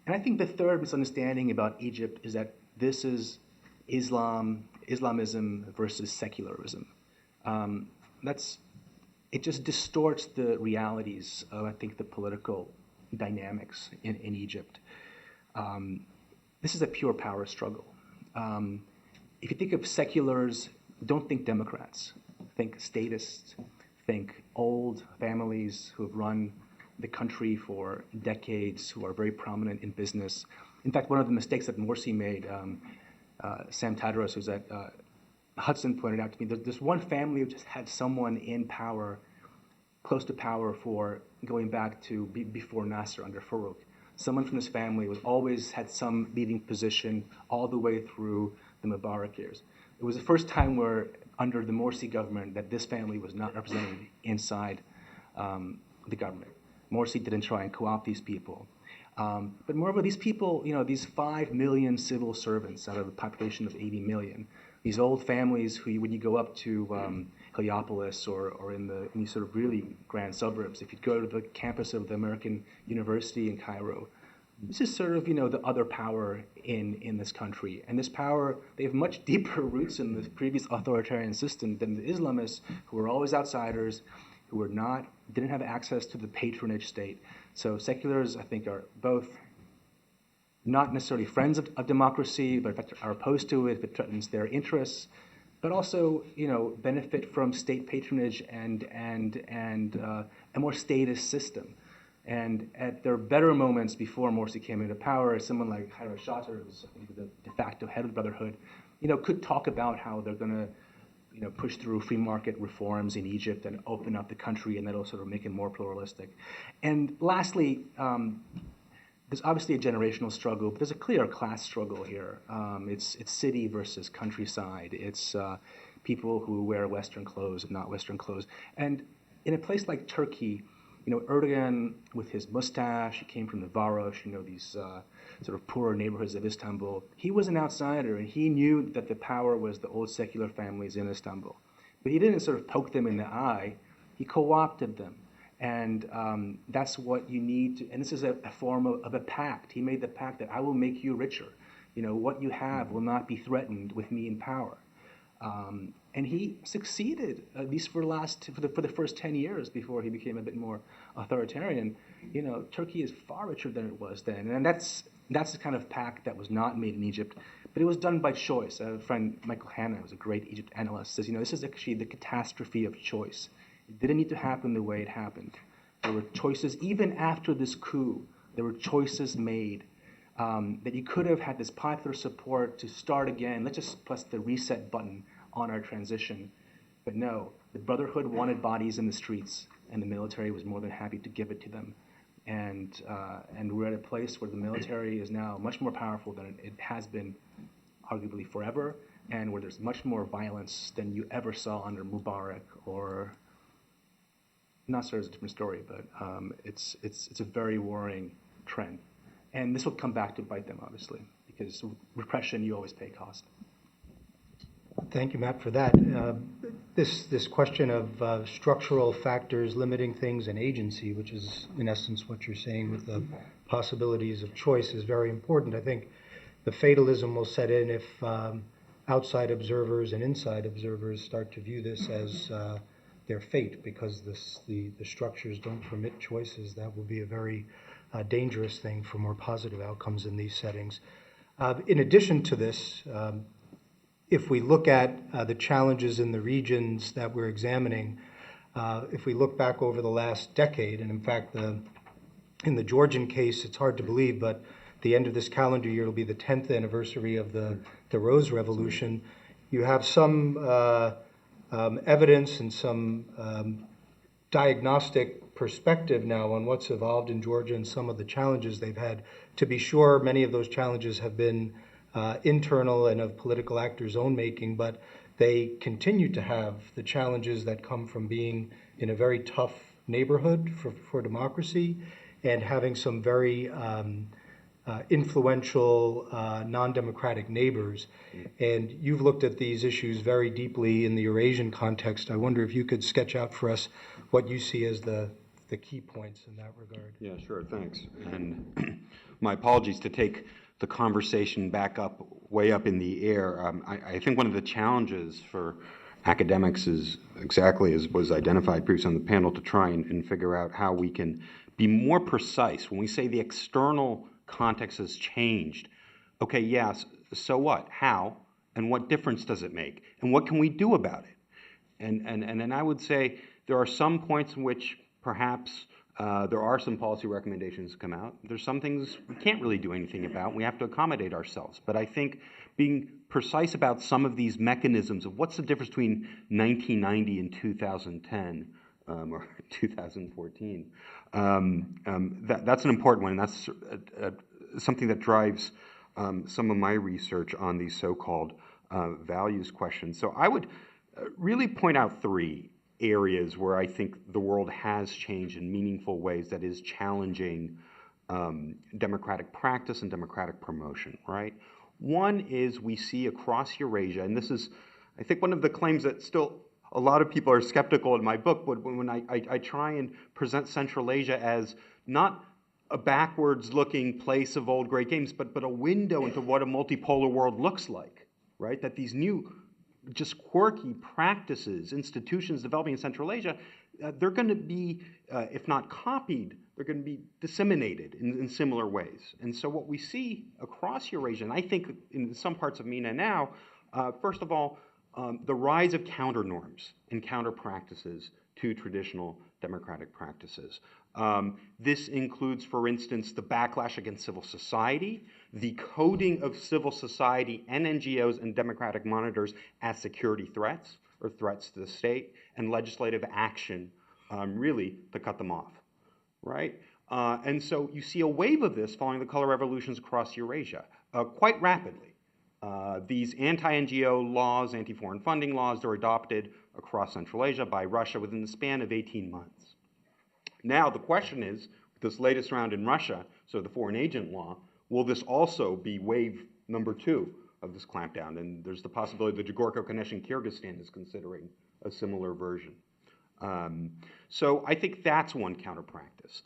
I think the third misunderstanding about Egypt is that this is Islamism versus secularism. It just distorts the realities of, I think, the political dynamics in Egypt. This is a pure power struggle. If you think of seculars, don't think Democrats. Think statists. Think old families who have run the country for decades, who are very prominent in business. In fact, one of the mistakes that Morsi made, Sam Tadros, who's at Hudson, pointed out to me, there's one family who just had someone in power, close to power, for going back to before Nasser under Farouk. Someone from this family always had some leading position all the way through the Mubarak years. It was the first time where, under the Morsi government, that this family was not represented inside the government. Morsi didn't try and co-opt these people. But moreover, these people, these 5 million civil servants out of a population of 80 million, these old families who, when you go up to Heliopolis or in these sort of really grand suburbs, if you go to the campus of the American University in Cairo, This is sort of, the other power in this country. And this power, they have much deeper roots in the previous authoritarian system than the Islamists, who were always outsiders, who didn't have access to the patronage state. So seculars, I think, are both not necessarily friends of democracy, but in fact are opposed to it if it threatens their interests, but also, benefit from state patronage and a more statist system. And at their better moments before Morsi came into power, someone like Haira Shatter, who's the de facto head of the Brotherhood, could talk about how they're going to, push through free market reforms in Egypt and open up the country, and that'll sort of make it more pluralistic. And lastly, there's obviously a generational struggle, but there's a clear class struggle here. It's city versus countryside. It's people who wear Western clothes and not Western clothes. And in a place like Turkey, Erdogan with his mustache, he came from the Varosh, these sort of poorer neighborhoods of Istanbul. He was an outsider, and he knew that the power was the old secular families in Istanbul. But he didn't sort of poke them in the eye. He co-opted them. And that's what you need to, and this is a form of a pact. He made the pact that I will make you richer. What you have will not be threatened with me in power. And he succeeded, at least for the first 10 years before he became a bit more authoritarian. Turkey is far richer than it was then. And that's the kind of pact that was not made in Egypt, but it was done by choice. A friend, Michael Hanna, who's a great Egypt analyst, says, this is actually the catastrophe of choice. It didn't need to happen the way it happened. There were choices, even after this coup, there were choices made that you could have had this popular support to start again. Let's just press the reset button on our transition. But no, the Brotherhood wanted bodies in the streets, and the military was more than happy to give it to them. And we're at a place where the military is now much more powerful than it has been, arguably forever, and where there's much more violence than you ever saw under Mubarak or Nasser is a different story, but it's a very worrying trend. And this will come back to bite them, obviously, because repression, you always pay cost. Thank you, Matt, for that. This question of structural factors limiting things and agency, which is in essence what you're saying with the possibilities of choice, is very important. I think the fatalism will set in if outside observers and inside observers start to view this as their fate, because the structures don't permit choices. That will be a very dangerous thing for more positive outcomes in these settings. In addition to this, if we look at the challenges in the regions that we're examining, if we look back over the last decade, and in fact, in the Georgian case, it's hard to believe, but the end of this calendar year will be the 10th anniversary of the Rose Revolution. You have some evidence and some diagnostic perspective now on what's evolved in Georgia and some of the challenges they've had. To be sure, many of those challenges have been internal and of political actors' own making, but they continue to have the challenges that come from being in a very tough neighborhood for democracy and having some very influential, non-democratic neighbors. And you've looked at these issues very deeply in the Eurasian context. I wonder if you could sketch out for us what you see as the key points in that regard. Yeah, sure, thanks. And my apologies to take the conversation back up, way up in the air. I think one of the challenges for academics is exactly as was identified previously on the panel, to try and figure out how we can be more precise. When we say the external context has changed, okay, yes, so what? How? And what difference does it make? And what can we do about it? And I would say there are some points in which perhaps there are some policy recommendations to come out. There's some things we can't really do anything about. We have to accommodate ourselves. But I think being precise about some of these mechanisms of what's the difference between 1990 and 2010 or 2014, that's an important one. And that's something that drives some of my research on these so-called values questions. So I would really point out three areas where I think the world has changed in meaningful ways that is challenging democratic practice and democratic promotion, right? One is we see across Eurasia, and this is, I think, one of the claims that still a lot of people are skeptical in my book, but when I try and present Central Asia as not a backwards-looking place of old great games, but a window into what a multipolar world looks like, right? That these new, just quirky practices, institutions developing in Central Asia, they're going to be, if not copied, they're going to be disseminated in similar ways. And so what we see across Eurasia, and I think in some parts of MENA now, first of all, the rise of counter norms and counter practices to traditional democratic practices. This includes, for instance, the backlash against civil society, the coding of civil society and NGOs and democratic monitors as security threats or threats to the state, and legislative action really to cut them off, right? And so you see a wave of this following the color revolutions across Eurasia quite rapidly. These anti-NGO laws, anti-foreign funding laws, are adopted across Central Asia by Russia within the span of 18 months. Now, the question is, with this latest round in Russia, so the foreign agent law, will this also be wave number 2 of this clampdown? And there's the possibility that Jagorko-Kanesh in Kyrgyzstan is considering a similar version. So I think that's one counter practice.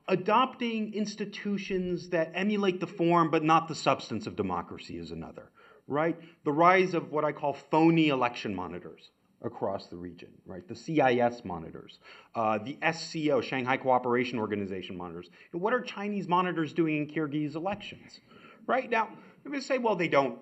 Adopting institutions that emulate the form but not the substance of democracy is another, right? The rise of what I call phony election monitors across the region, right? The CIS monitors, the SCO, Shanghai Cooperation Organization monitors. And what are Chinese monitors doing in Kyrgyz elections, right? Now, you're going to say, well, they don't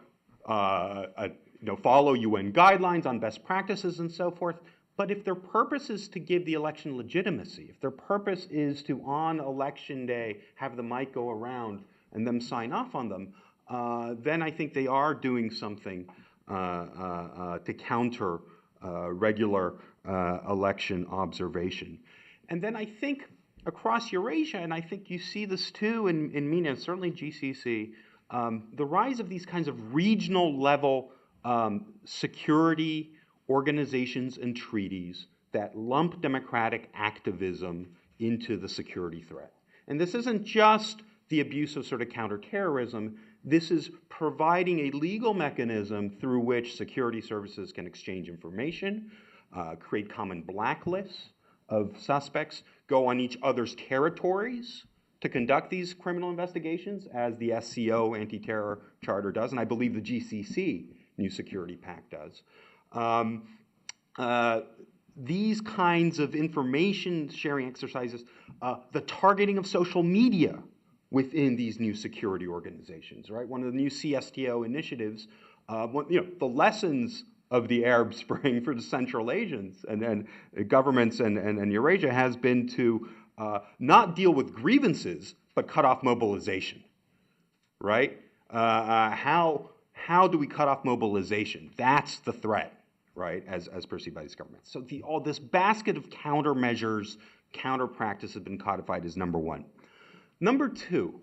follow UN guidelines on best practices and so forth. But if their purpose is to give the election legitimacy, if their purpose is to, on election day, have the mic go around and them sign off on them, then I think they are doing something to counter regular election observation. And then I think across Eurasia, and I think you see this too in MENA, and certainly GCC, the rise of these kinds of regional level security organizations and treaties that lump democratic activism into the security threat. And this isn't just the abuse of sort of counterterrorism. This is providing a legal mechanism through which security services can exchange information, create common blacklists of suspects, go on each other's territories to conduct these criminal investigations, as the SCO anti-terror charter does, and I believe the GCC New Security Pact does. These kinds of information sharing exercises, the targeting of social media within these new security organizations, right? One of the new CSTO initiatives, the lessons of the Arab Spring for the Central Asians and governments and Eurasia has been to not deal with grievances, but cut off mobilization, right? How do we cut off mobilization? That's the threat, right, as perceived by these governments. So all this basket of countermeasures, counter practice has been codified as number 1. Number 2,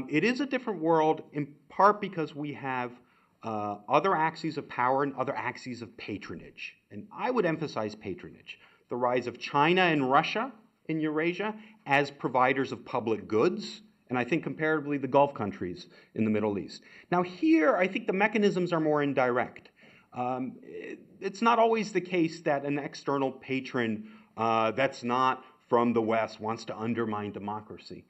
it is a different world in part because we have other axes of power and other axes of patronage. And I would emphasize patronage. The rise of China and Russia in Eurasia as providers of public goods, and I think comparatively the Gulf countries in the Middle East. Now here, I think the mechanisms are more indirect. It's not always the case that an external patron that's not from the West wants to undermine democracy.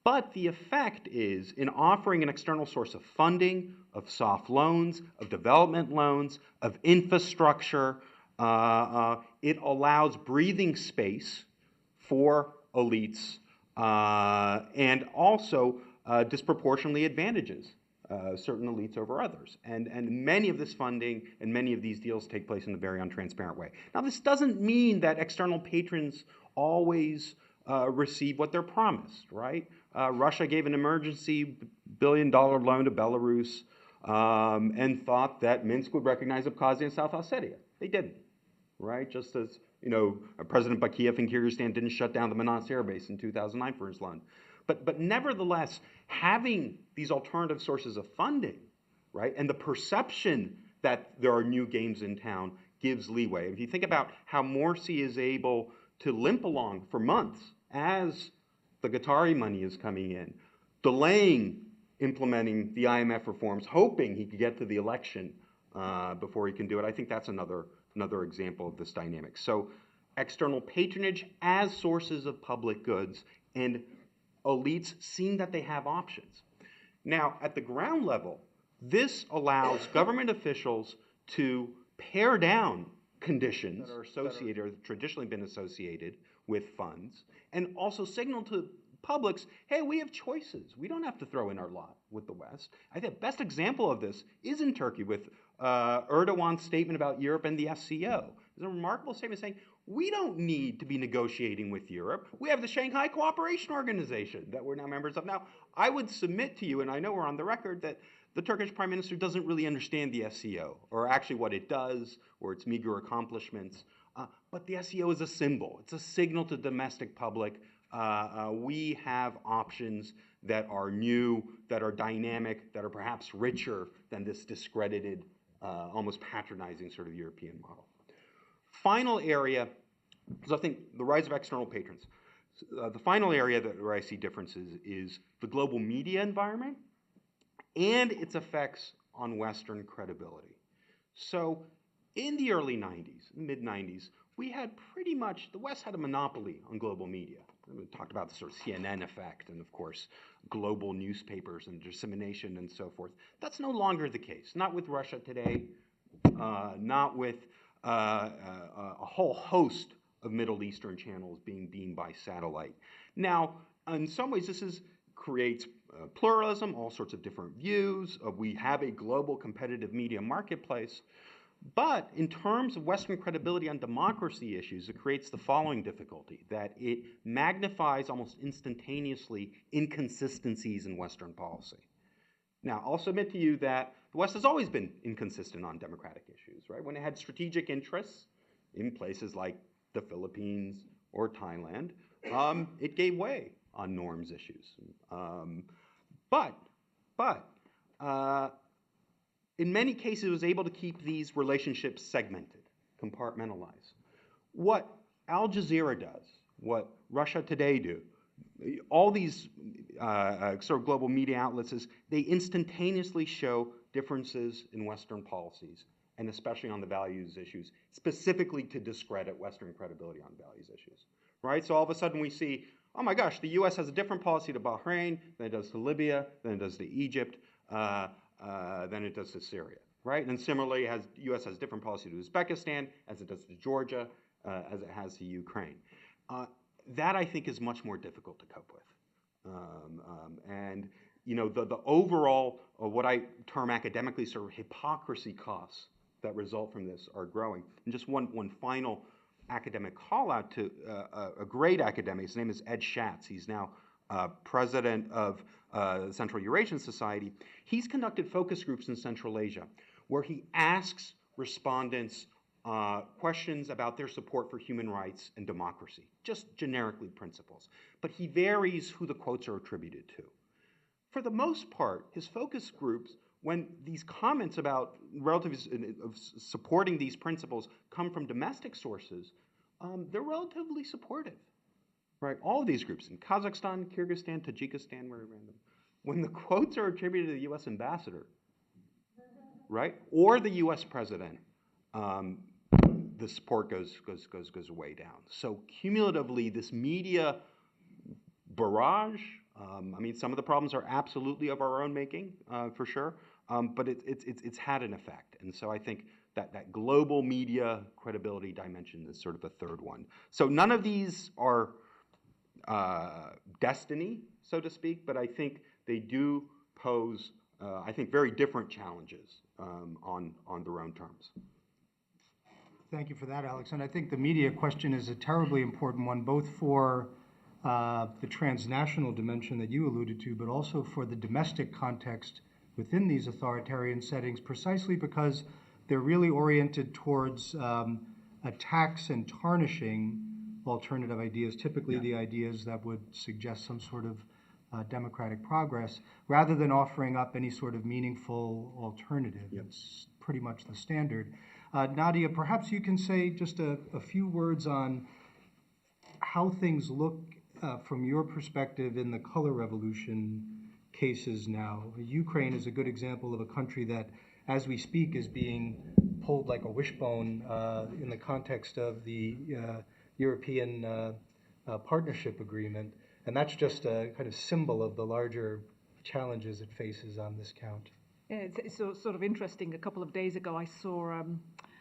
But the effect is, in offering an external source of funding, of soft loans, of development loans, of infrastructure, it allows breathing space for elites and also disproportionately advantages certain elites over others. And many of this funding and many of these deals take place in a very untransparent way. Now, this doesn't mean that external patrons always receive what they're promised, right? Russia gave an emergency $1 billion loan to Belarus and thought that Minsk would recognize Abkhazia and South Ossetia. They didn't, right? Just as, President Bakiyev in Kyrgyzstan didn't shut down the Manas air base in 2009 for his loan. But nevertheless, having these alternative sources of funding, right, and the perception that there are new games in town gives leeway. If you think about how Morsi is able to limp along for months as the Qatari money is coming in, delaying implementing the IMF reforms, hoping he could get to the election before he can do it, I think that's another example of this dynamic. So external patronage as sources of public goods and elites seeing that they have options. Now, at the ground level, this allows government officials to pare down conditions that are associated or traditionally been associated with funds, and also signal to publics, hey, we have choices. We don't have to throw in our lot with the West. I think the best example of this is in Turkey with Erdogan's statement about Europe and the SCO. It's a remarkable statement saying, we don't need to be negotiating with Europe. We have the Shanghai Cooperation Organization that we're now members of. Now, I would submit to you, and I know we're on the record, that the Turkish Prime Minister doesn't really understand the SCO, or actually what it does, or its meager accomplishments. But the SCO is a symbol. It's a signal to the domestic public. We have options that are new, that are dynamic, that are perhaps richer than this discredited, almost patronizing sort of European model. Final area is, I think, the rise of external patrons. The final area where I see differences is the global media environment and its effects on Western credibility. So in the early 90s, mid-90s, we had pretty much, the West had a monopoly on global media. We talked about the sort of CNN effect and, of course, global newspapers and dissemination and so forth. That's no longer the case. Not with Russia today, not with a whole host of Middle Eastern channels being beamed by satellite. Now, in some ways, this creates pluralism, all sorts of different views. We have a global competitive media marketplace. But in terms of Western credibility on democracy issues, it creates the following difficulty, that it magnifies almost instantaneously inconsistencies in Western policy. Now, I'll submit to you that the West has always been inconsistent on democratic issues, right? When it had strategic interests in places like the Philippines or Thailand, it gave way on norms issues. But in many cases, it was able to keep these relationships segmented, compartmentalized. What Al Jazeera does, what Russia Today do, all these sort of global media outlets is they instantaneously show differences in Western policies, and especially on the values issues, specifically to discredit Western credibility on values issues, right? So all of a sudden we see, oh my gosh, the US has a different policy to Bahrain than it does to Libya, than it does to Egypt, than it does to Syria, right? And similarly, US has different policy to Uzbekistan as it does to Georgia, as it has to Ukraine. That I think is much more difficult to cope with. And you know, the overall, what I term academically sort of hypocrisy costs that result from this are growing. And just one final academic call out to a great academic. His name is Ed Schatz. He's now president of the Central Eurasian Society. He's conducted focus groups in Central Asia where he asks respondents questions about their support for human rights and democracy, just generically principles. But he varies who the quotes are attributed to. For the most part, his focus groups, when these comments about relatives of supporting these principles come from domestic sources, they're relatively supportive, right? All of these groups in Kazakhstan, Kyrgyzstan, Tajikistan, very random. When the quotes are attributed to the U.S. ambassador, right, or the U.S. president, the support goes way down. So cumulatively, this media barrage, I mean, some of the problems are absolutely of our own making, for sure, but it's had an effect. And so I think that global media credibility dimension is sort of a third one. So none of these are destiny, so to speak, but I think they do pose, I think, very different challenges on their own terms. Thank you for that, Alex. And I think the media question is a terribly important one, both for the transnational dimension that you alluded to, but also for the domestic context within these authoritarian settings, precisely because they're really oriented towards attacks and tarnishing alternative ideas, typically the ideas that would suggest some sort of democratic progress, rather than offering up any sort of meaningful alternative. Yep. It's pretty much the standard. Nadia, perhaps you can say just a few words on how things look from your perspective in the color revolution cases now. Ukraine is a good example of a country that, as we speak, is being pulled like a wishbone in the context of the European Partnership Agreement. And that's just a kind of symbol of the larger challenges it faces on this count. Yeah, it's sort of interesting. A couple of days ago, I saw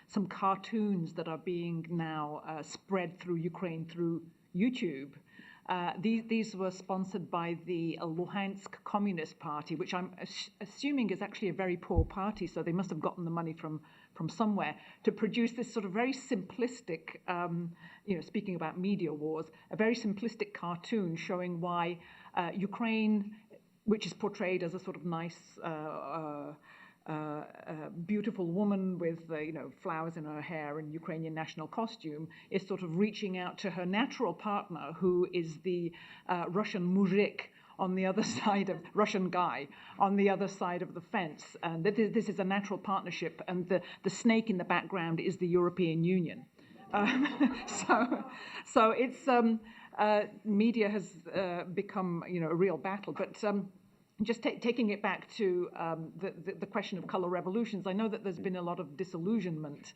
some cartoons that are being now spread through Ukraine through YouTube. These were sponsored by the Luhansk Communist Party, which I'm assuming is actually a very poor party, so they must have gotten the money from somewhere, to produce this sort of very simplistic, speaking about media wars, a very simplistic cartoon showing why Ukraine, which is portrayed as a sort of nice, beautiful woman with flowers in her hair and Ukrainian national costume, is sort of reaching out to her natural partner, who is the Russian muzhik on the other side of Russian guy on the other side of the fence, and this is a natural partnership, and the snake in the background is the European Union. So it's media has become a real battle, but. Just taking it back to the question of color revolutions, I know that there's been a lot of disillusionment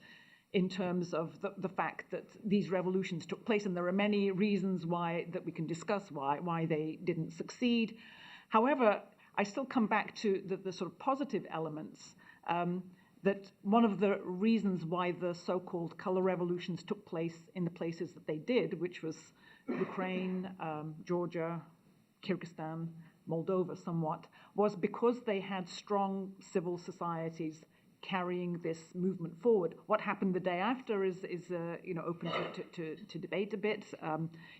in terms of the fact that these revolutions took place, and there are many reasons why that we can discuss why they didn't succeed. However, I still come back to the sort of positive elements, that one of the reasons why the so-called color revolutions took place in the places that they did, which was Ukraine, Georgia, Kyrgyzstan, Moldova somewhat, was because they had strong civil societies carrying this movement forward. What happened the day after is open to debate a bit.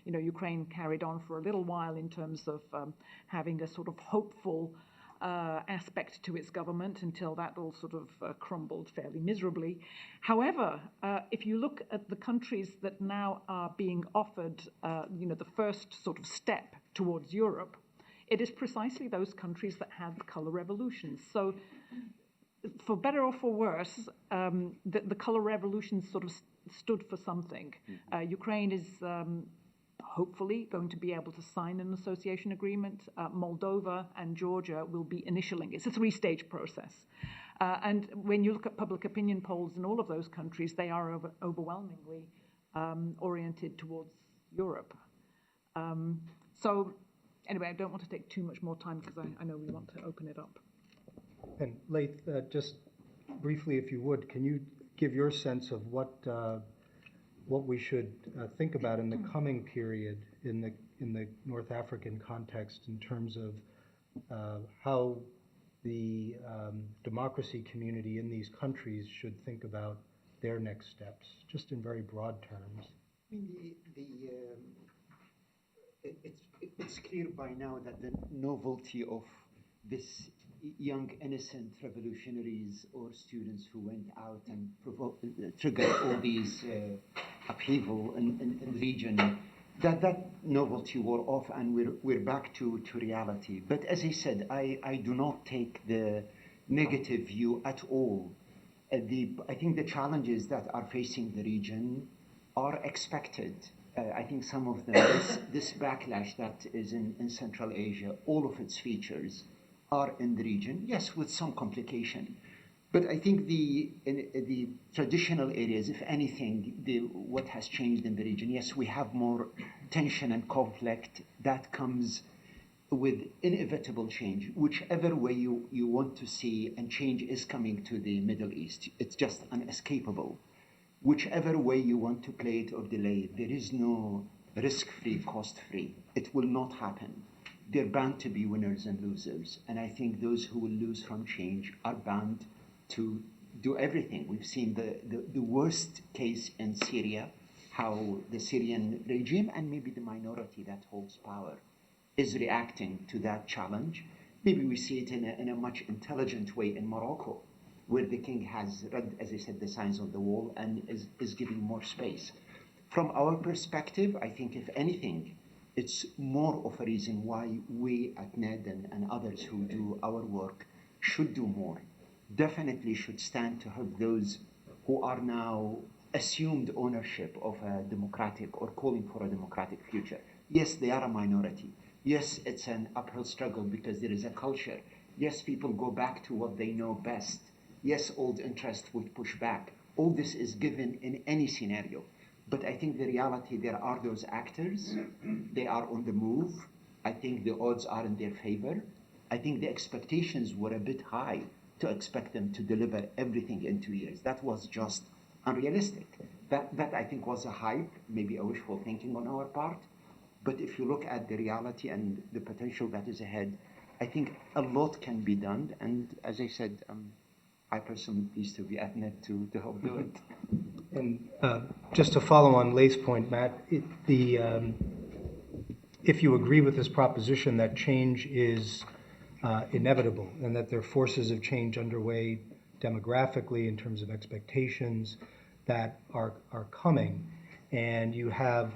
Ukraine carried on for a little while in terms of having a sort of hopeful aspect to its government until that all sort of crumbled fairly miserably. However, if you look at the countries that now are being offered, the first sort of step towards Europe, it is precisely those countries that had the color revolutions. So, for better or for worse, the color revolutions sort of stood for something. Ukraine is hopefully going to be able to sign an association agreement. Moldova and Georgia will be initialing. It's a three-stage process. And when you look at public opinion polls in all of those countries, they are overwhelmingly oriented towards Europe. So anyway, I don't want to take too much more time because I know we want to open it up. And Laith, just briefly, if you would, can you give your sense of what we should think about in the coming period in the North African context in terms of how the democracy community in these countries should think about their next steps, just in very broad terms? I mean, it's clear by now that the novelty of this young innocent revolutionaries or students who went out and triggered all these upheaval in the region, that novelty wore off, and we're back to reality. But as I said, I do not take the negative view at all. I think the challenges that are facing the region are expected. I think some of them, this backlash that is in Central Asia, all of its features are in the region, yes, with some complication. But I think in the traditional areas, if anything, what has changed in the region, yes, we have more tension and conflict that comes with inevitable change. Whichever way you want to see, and change is coming to the Middle East, it's just unescapable. Whichever way you want to play it or delay it, there is no risk-free, cost-free. It will not happen. They're bound to be winners and losers. And I think those who will lose from change are bound to do everything. We've seen the worst case in Syria, how the Syrian regime and maybe the minority that holds power is reacting to that challenge. Maybe we see it in a much intelligent way in Morocco, where the king has read, as I said, the signs on the wall and is giving more space. From our perspective, I think if anything, it's more of a reason why we at NED and others who do our work should do more. Definitely should stand to help those who are now assumed ownership of a democratic or calling for a democratic future. Yes, they are a minority. Yes, it's an uphill struggle because there is a culture. Yes, people go back to what they know best. Yes, old interest would push back. All this is given in any scenario. But I think the reality, there are those actors, they are on the move, I think the odds are in their favor. I think the expectations were a bit high to expect them to deliver everything in 2 years. That was just unrealistic. That I think was a hype, maybe a wishful thinking on our part. But if you look at the reality and the potential that is ahead, I think a lot can be done. And as I said, I personally am pleased to be at NET to help do it. And just to follow on Laith's point, Matt, if you agree with this proposition that change is inevitable and that there are forces of change underway demographically in terms of expectations that are coming, and you have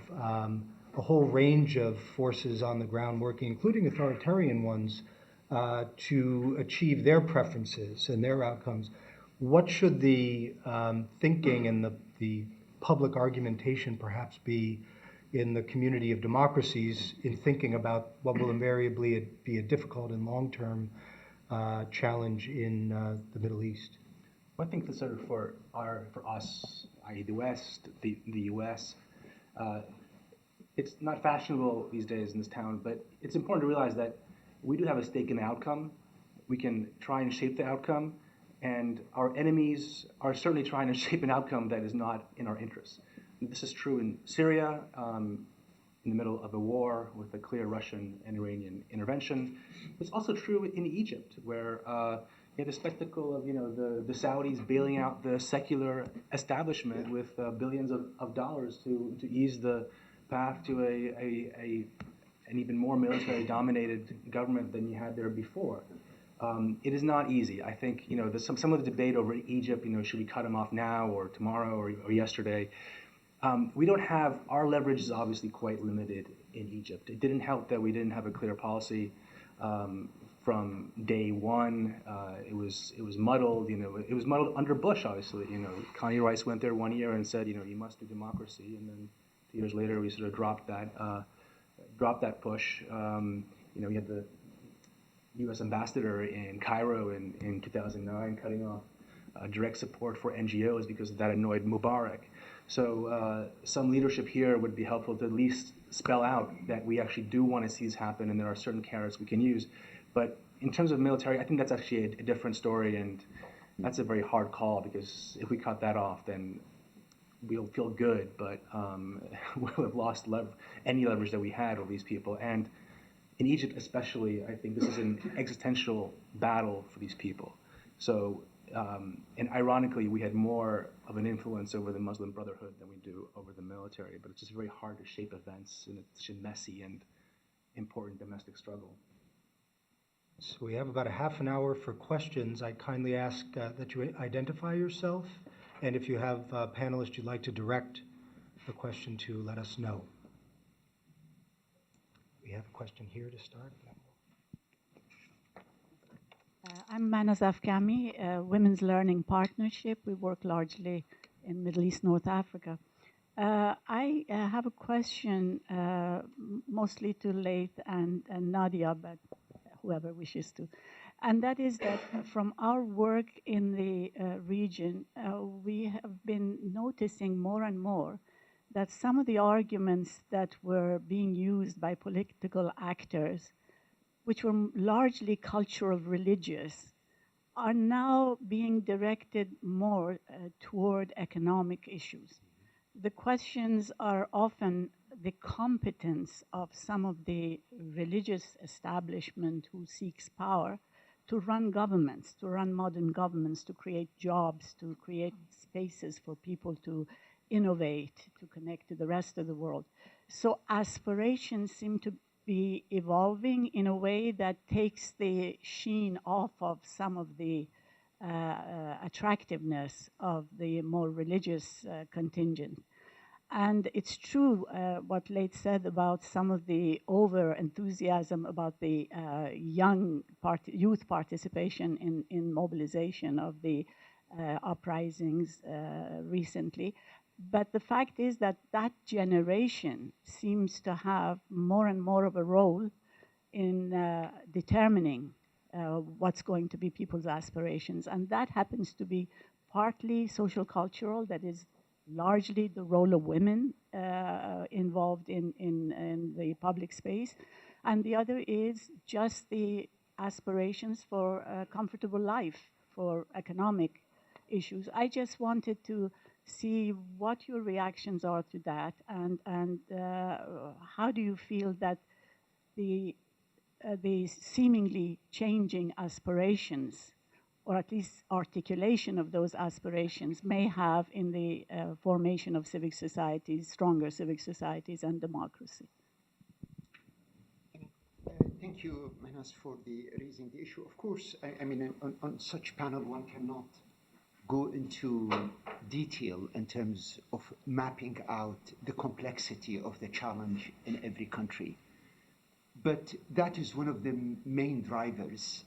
a whole range of forces on the ground working, including authoritarian ones, to achieve their preferences and their outcomes, what should the thinking and the public argumentation perhaps be in the community of democracies in thinking about what will invariably be a difficult and long-term challenge in the Middle East? I think that sort of for us, i.e. the West, the U.S., it's not fashionable these days in this town, but it's important to realize that we do have a stake in the outcome. We can try and shape the outcome, and our enemies are certainly trying to shape an outcome that is not in our interests. This is true in Syria, in the middle of a war with a clear Russian and Iranian intervention. It's also true in Egypt, where you had the spectacle of the Saudis bailing out the secular establishment with billions of dollars to ease the path to an even more military-dominated government than you had there before. It is not easy. I think there's some of the debate over Egypt. Should we cut them off now or tomorrow or yesterday? We don't have, our leverage is obviously quite limited in Egypt. It didn't help that we didn't have a clear policy from day one. It was muddled. It was muddled under Bush, obviously. Connie Rice went there 1 year and said, you must do democracy, and then 2 years later we sort of dropped that push. We had the U.S. ambassador in Cairo in 2009 cutting off direct support for NGOs because that annoyed Mubarak. So some leadership here would be helpful to at least spell out that we actually do want to see this happen, and there are certain carrots we can use. But in terms of military, I think that's actually a different story, and that's a very hard call, because if we cut that off, then we'll feel good, but we'll have lost any leverage that we had over these people. And in Egypt especially, I think this is an existential battle for these people. So, and ironically, we had more of an influence over the Muslim Brotherhood than we do over the military, but it's just very hard to shape events in such a messy and important domestic struggle. So we have about a half an hour for questions. I kindly ask that you identify yourself, and if you have a panelist you'd like to direct the question to, let us know. We have a question here to start. I'm Manazaf Kami, Women's Learning Partnership. We work largely in Middle East, North Africa. I have a question mostly to Laith and Nadia, but whoever wishes to. And that is that from our work in the region, we have been noticing more and more that some of the arguments that were being used by political actors, which were largely cultural religious, are now being directed more toward economic issues. The questions are often the competence of some of the religious establishment who seeks power to run governments, to run modern governments, to create jobs, to create spaces for people to innovate, to connect to the rest of the world. So aspirations seem to be evolving in a way that takes the sheen off of some of the attractiveness of the more religious contingent. And it's true what Laith said about some of the over-enthusiasm about the youth participation in mobilization of the uprisings recently. But the fact is that that generation seems to have more and more of a role in determining what's going to be people's aspirations. And that happens to be partly social cultural, that is largely the role of women involved in the public space, and the other is just the aspirations for a comfortable life, for economic issues. I just wanted to see what your reactions are to that, and how do you feel that the seemingly changing aspirations, or at least articulation of those aspirations, may have in the formation of civic societies, stronger civic societies and democracy? Thank you, Manas, for raising the issue. Of course, I mean, on such panel, one cannot go into detail in terms of mapping out the complexity of the challenge in every country. But that is one of the main drivers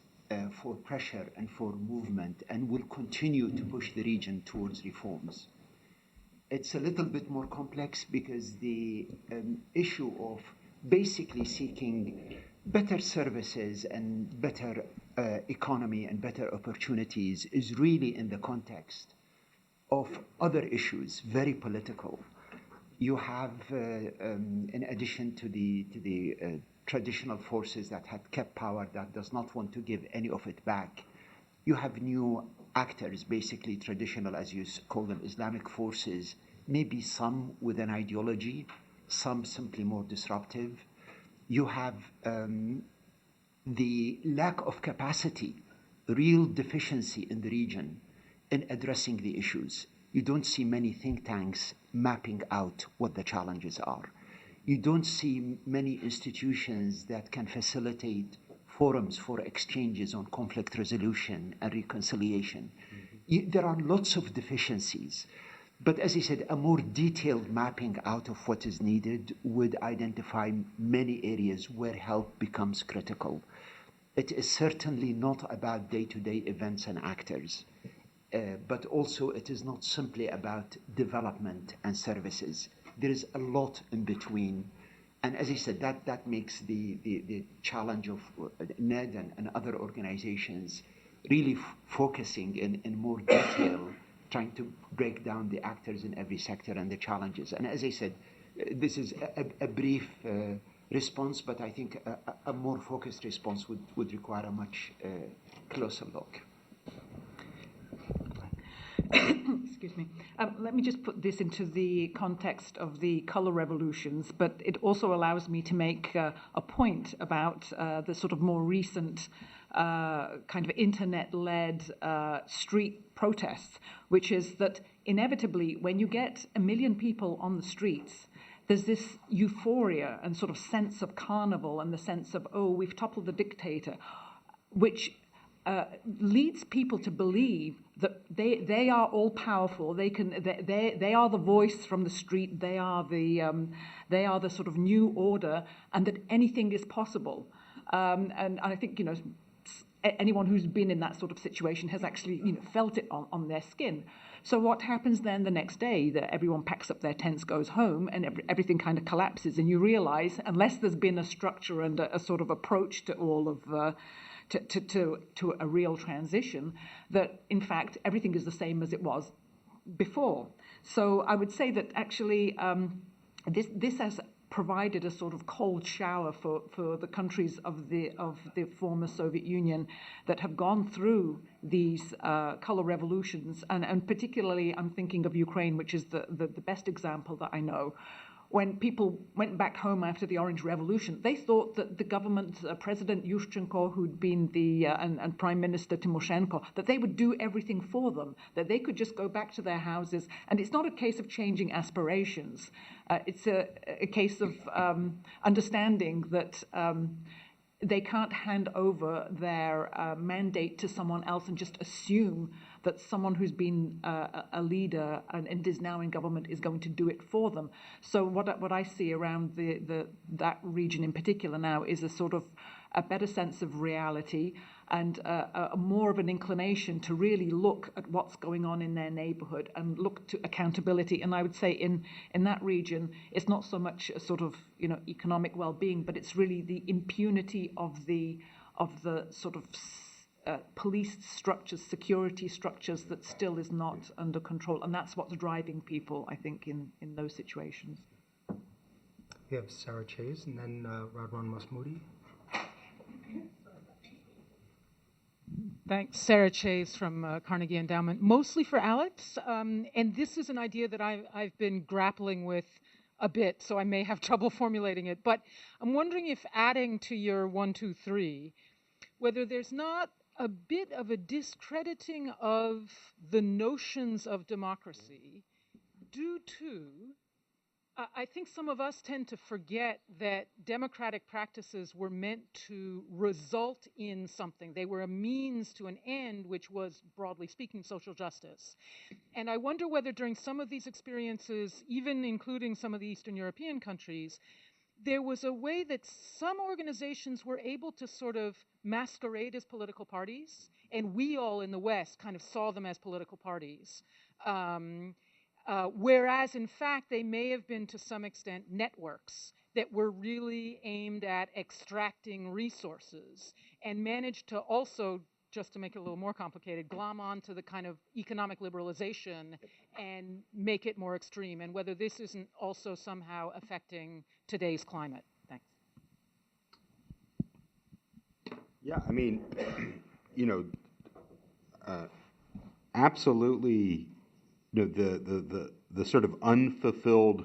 for pressure and for movement, and will continue to push the region towards reforms. It's a little bit more complex because the issue of basically seeking better services and better economy and better opportunities is really in the context of other issues, very political. You have, in addition to the traditional forces that had kept power, that does not want to give any of it back, you have new actors, basically traditional, as you call them, Islamic forces, maybe some with an ideology, some simply more disruptive. You have the lack of capacity, real deficiency in the region in addressing the issues. You don't see many think tanks mapping out what the challenges are. You don't see many institutions that can facilitate forums for exchanges on conflict resolution and reconciliation. There are lots of deficiencies. But as I said, a more detailed mapping out of what is needed would identify many areas where help becomes critical. It is certainly not about day-to-day events and actors, but also it is not simply about development and services. There is a lot in between. And as I said, that makes the challenge of NED and other organizations really focusing in more detail, trying to break down the actors in every sector and the challenges. And as I said, this is a brief response, but I think a more focused response would require a much closer look. Excuse me. Let me just put this into the context of the color revolutions, but it also allows me to make a point about the sort of more recent kind of internet-led street protests, which is that inevitably when you get 1 million people on the streets, there's this euphoria and sort of sense of carnival and the sense of, oh, we've toppled the dictator, which leads people to believe that they are all powerful. They are the voice from the street. They are the sort of new order, and that anything is possible. And I think anyone who's been in that sort of situation has actually felt it on their skin. So what happens then the next day? That everyone packs up their tents, goes home, and everything kind of collapses. And you realize, unless there's been a structure and a sort of approach to all of to a real transition, that in fact everything is the same as it was before. So I would say that actually this has provided a sort of cold shower for the countries of the former Soviet Union that have gone through these color revolutions, and particularly I'm thinking of Ukraine, which is the best example that I know. When people went back home after the Orange Revolution, they thought that the government, President Yushchenko, who'd been and Prime Minister Tymoshenko, that they would do everything for them, that they could just go back to their houses. And it's not a case of changing aspirations. It's a case of understanding that they can't hand over their mandate to someone else and just assume that someone who's been a leader and is now in government is going to do it for them. So what I see around that region in particular now is a sort of a better sense of reality and a more of an inclination to really look at what's going on in their neighborhood and look to accountability. And I would say in that region, it's not so much a sort of economic well-being, but it's really the impunity of the sort of police structures, security structures that still is not under control. And that's what's driving people, I think, in those situations. We have Sarah Chase and then Radwan Masmoudi. Thanks. Sarah Chase from Carnegie Endowment. Mostly for Alex, and this is an idea that I've been grappling with a bit, so I may have trouble formulating it. But I'm wondering if adding to your 1, 2, 3, whether there's not a bit of a discrediting of the notions of democracy due to I think some of us tend to forget that democratic practices were meant to result in something. They were a means to an end, which was, broadly speaking, social justice. And I wonder whether during some of these experiences, even including some of the Eastern European countries, there was a way that some organizations were able to sort of masquerade as political parties, and we all in the West kind of saw them as political parties. Whereas, in fact, they may have been, to some extent, networks that were really aimed at extracting resources and managed to also, just to make it a little more complicated, glom onto the kind of economic liberalization and make it more extreme, and whether this isn't also somehow affecting today's climate. Thanks. Yeah, I mean, absolutely. The sort of unfulfilled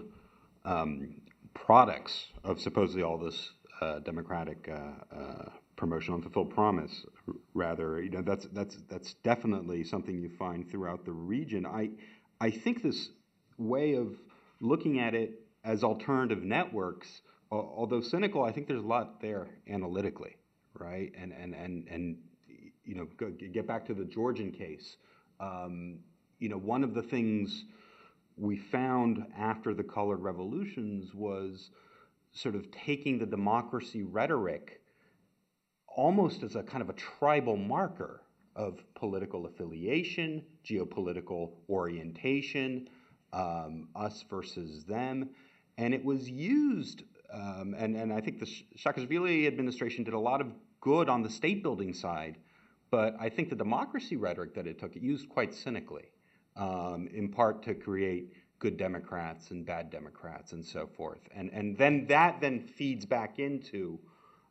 products of supposedly all this democratic promotion, unfulfilled promise, rather, that's definitely something you find throughout the region. I think this way of looking at it as alternative networks, although cynical, I think there's a lot there analytically, right? And get back to the Georgian case. One of the things we found after the colored revolutions was sort of taking the democracy rhetoric almost as a kind of a tribal marker of political affiliation, geopolitical orientation, us versus them. And it was used, and I think the Saakashvili administration did a lot of good on the state building side, but I think the democracy rhetoric that it took, it used quite cynically. In part to create good Democrats and bad Democrats and so forth. And then that feeds back into,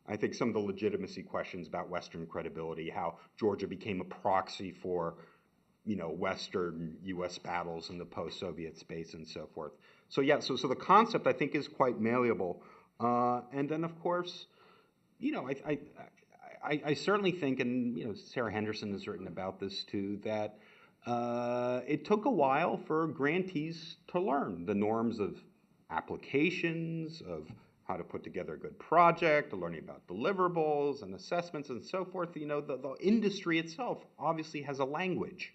I think, some of the legitimacy questions about Western credibility, how Georgia became a proxy for, Western U.S. battles in the post-Soviet space and so forth. So yeah, so the concept, I think, is quite malleable. And then, of course, I certainly think, and Sarah Henderson has written about this too, that it took a while for grantees to learn the norms of applications, of how to put together a good project, learning about deliverables and assessments and so forth. The industry itself obviously has a language,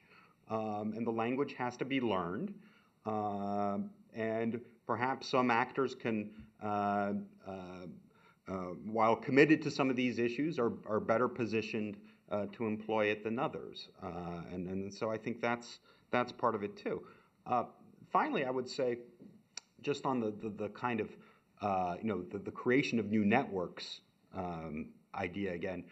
and the language has to be learned. And perhaps some actors can, while committed to some of these issues, are better positioned to employ it than others, and so I think that's part of it too. Finally, I would say, just on the kind of the creation of new networks idea again,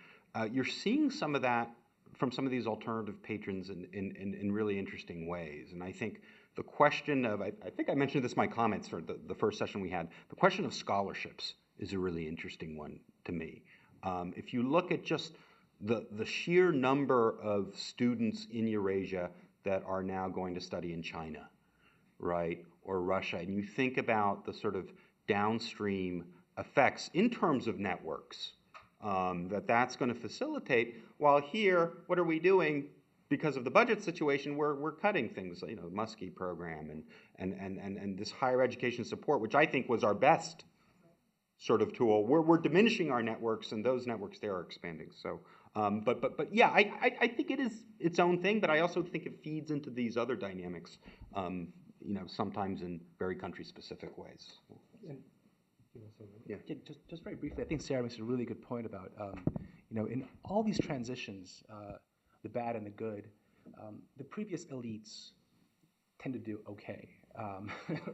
you're seeing some of that from some of these alternative patrons in really interesting ways, and I think the question of I think I mentioned this in my comments for the first session we had. The question of scholarships is a really interesting one to me. If you look at just the sheer number of students in Eurasia that are now going to study in China, right, or Russia, and you think about the sort of downstream effects in terms of networks that's going to facilitate, while here, what are we doing? Because of the budget situation, we're cutting things, the Muskie program and this higher education support, which I think was our best sort of tool. We're diminishing our networks, and those networks there are expanding. So, but yeah, I think it is its own thing, but I also think it feeds into these other dynamics, sometimes in very country-specific ways. Yeah, just very briefly, I think Sarah makes a really good point about, in all these transitions, the bad and the good, the previous elites tend to do okay,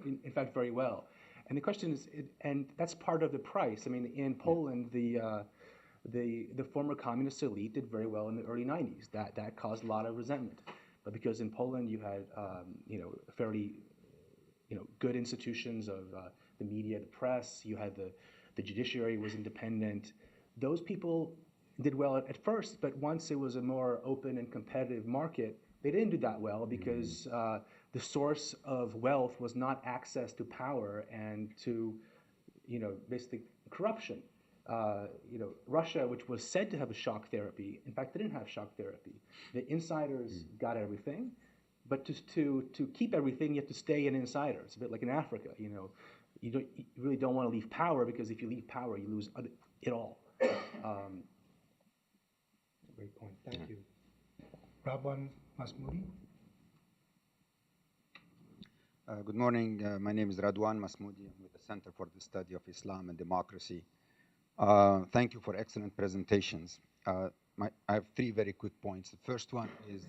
in fact, very well. And the question is, and that's part of the price. I mean, in Poland, the former communist elite did very well in the early 90s. That caused a lot of resentment. But because in Poland you had, fairly, good institutions of the media, the press, you had the judiciary was independent. Those people did well at first, but once it was a more open and competitive market, they didn't do that well because the source of wealth was not access to power and to, basically corruption. Russia, which was said to have a shock therapy, in fact, didn't have shock therapy. The insiders got everything, but to keep everything, you have to stay an insider. It's a bit like in Africa, you really don't want to leave power, because if you leave power, you lose it all. Great point. Thank you. Radwan Masmoudi. Good morning. My name is Radwan Masmoudi. I'm with the Center for the Study of Islam and Democracy. Thank you for excellent presentations. I have three very quick points. The first one is,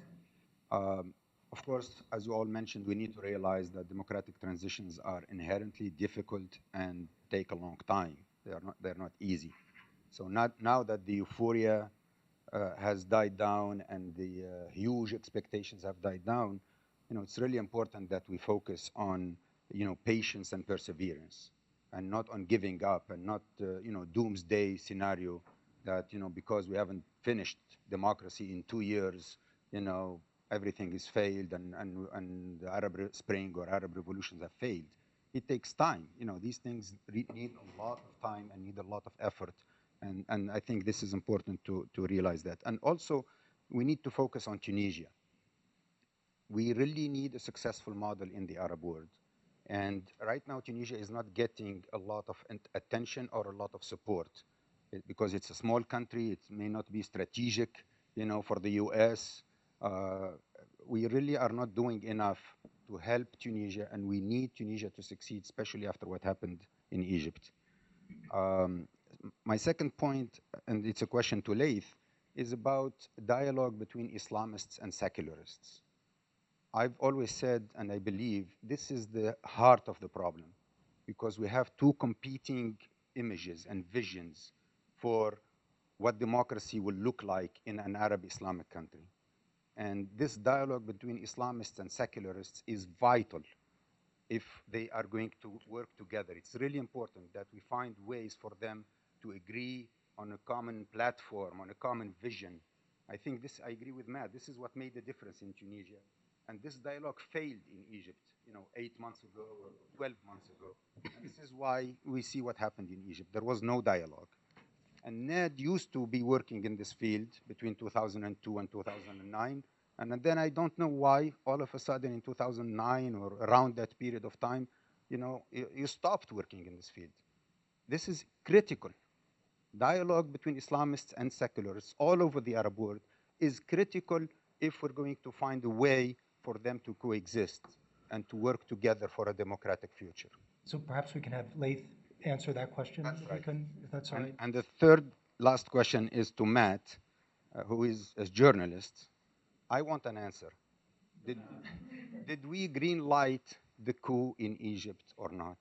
of course, as you all mentioned, we need to realize that democratic transitions are inherently difficult and take a long time. They're not easy. So now that the euphoria has died down and the huge expectations have died down, it's really important that we focus on, patience and perseverance, and not on giving up, and not, doomsday scenario that, because we haven't finished democracy in 2 years, everything is failed and the Arab Spring or Arab revolutions have failed. It takes time. These things need a lot of time and need a lot of effort. And I think this is important to realize that. And also, we need to focus on Tunisia. We really need a successful model in the Arab world. And right now, Tunisia is not getting a lot of attention or a lot of support because it's a small country. It may not be strategic, for the US. We really are not doing enough to help Tunisia, and we need Tunisia to succeed, especially after what happened in Egypt. My second point, and it's a question to Laith, is about dialogue between Islamists and secularists. I've always said, and I believe, this is the heart of the problem, because we have two competing images and visions for what democracy will look like in an Arab Islamic country. And this dialogue between Islamists and secularists is vital if they are going to work together. It's really important that we find ways for them to agree on a common platform, on a common vision. I agree with Matt, this is what made the difference in Tunisia. And this dialogue failed in Egypt, 8 months ago or 12 months ago. And this is why we see what happened in Egypt. There was no dialogue. And Ned used to be working in this field between 2002 and 2009. And then I don't know why, all of a sudden in 2009 or around that period of time, you stopped working in this field. This is critical. Dialogue between Islamists and secularists all over the Arab world is critical if we're going to find a way for them to coexist and to work together for a democratic future. So perhaps we can have Laith answer that question, That's right. if that's all right. And the third last question is to Matt, who is a journalist. I want an answer. Did we green light the coup in Egypt or not?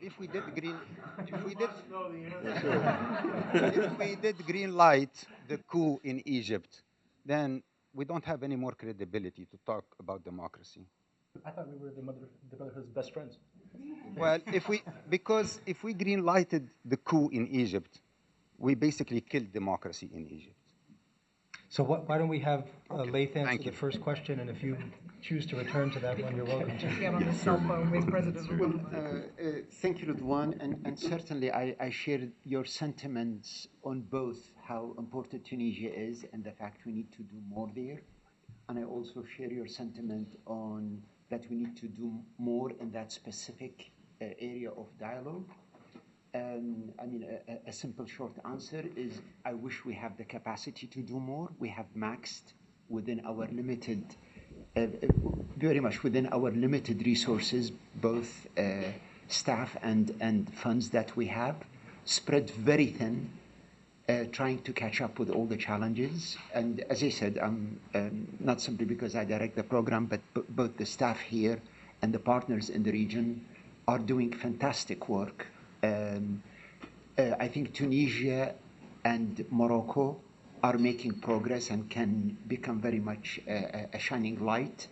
If we did green light the coup in Egypt, then we don't have any more credibility to talk about democracy. I thought we were the Brotherhood's best friends. Well, because if we green lighted the coup in Egypt, we basically killed democracy in Egypt. So why don't we have Laith answer the first question, and if you choose to return to that one, you're welcome to. Get on the cell phone with President Obama. Thank you, Ridwan, and certainly I share your sentiments on both how important Tunisia is and the fact we need to do more there. And I also share your sentiment on that we need to do more in that specific area of dialogue. A simple short answer is I wish we have the capacity to do more. We have maxed within our limited, very much within our limited resources, both staff and funds that we have, spread very thin, trying to catch up with all the challenges. And as I said, not simply because I direct the program, but both the staff here and the partners in the region are doing fantastic work. I think Tunisia and Morocco are making progress and can become very much a shining light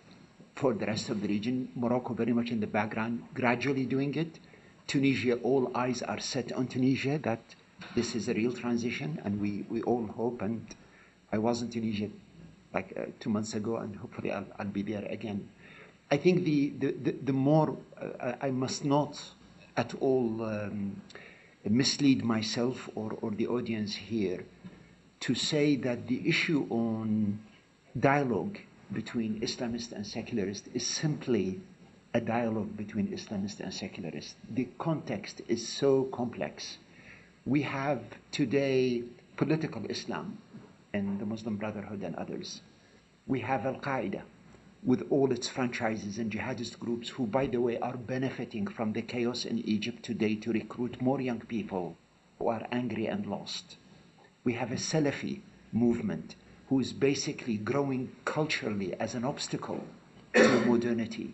for the rest of the region. Morocco very much in the background, gradually doing it. Tunisia, all eyes are set on Tunisia, that this is a real transition, and we all hope, and I was in Tunisia like 2 months ago, and hopefully I'll be there again. I think the more, I must not at all mislead myself or the audience here to say that the issue on dialogue between Islamist and secularist is simply a dialogue between Islamist and secularist. The context is so complex. We have today political Islam and the Muslim Brotherhood and others. We have Al-Qaeda with all its franchises and jihadist groups who, by the way, are benefiting from the chaos in Egypt today to recruit more young people who are angry and lost. We have a Salafi movement who is basically growing culturally as an obstacle to modernity.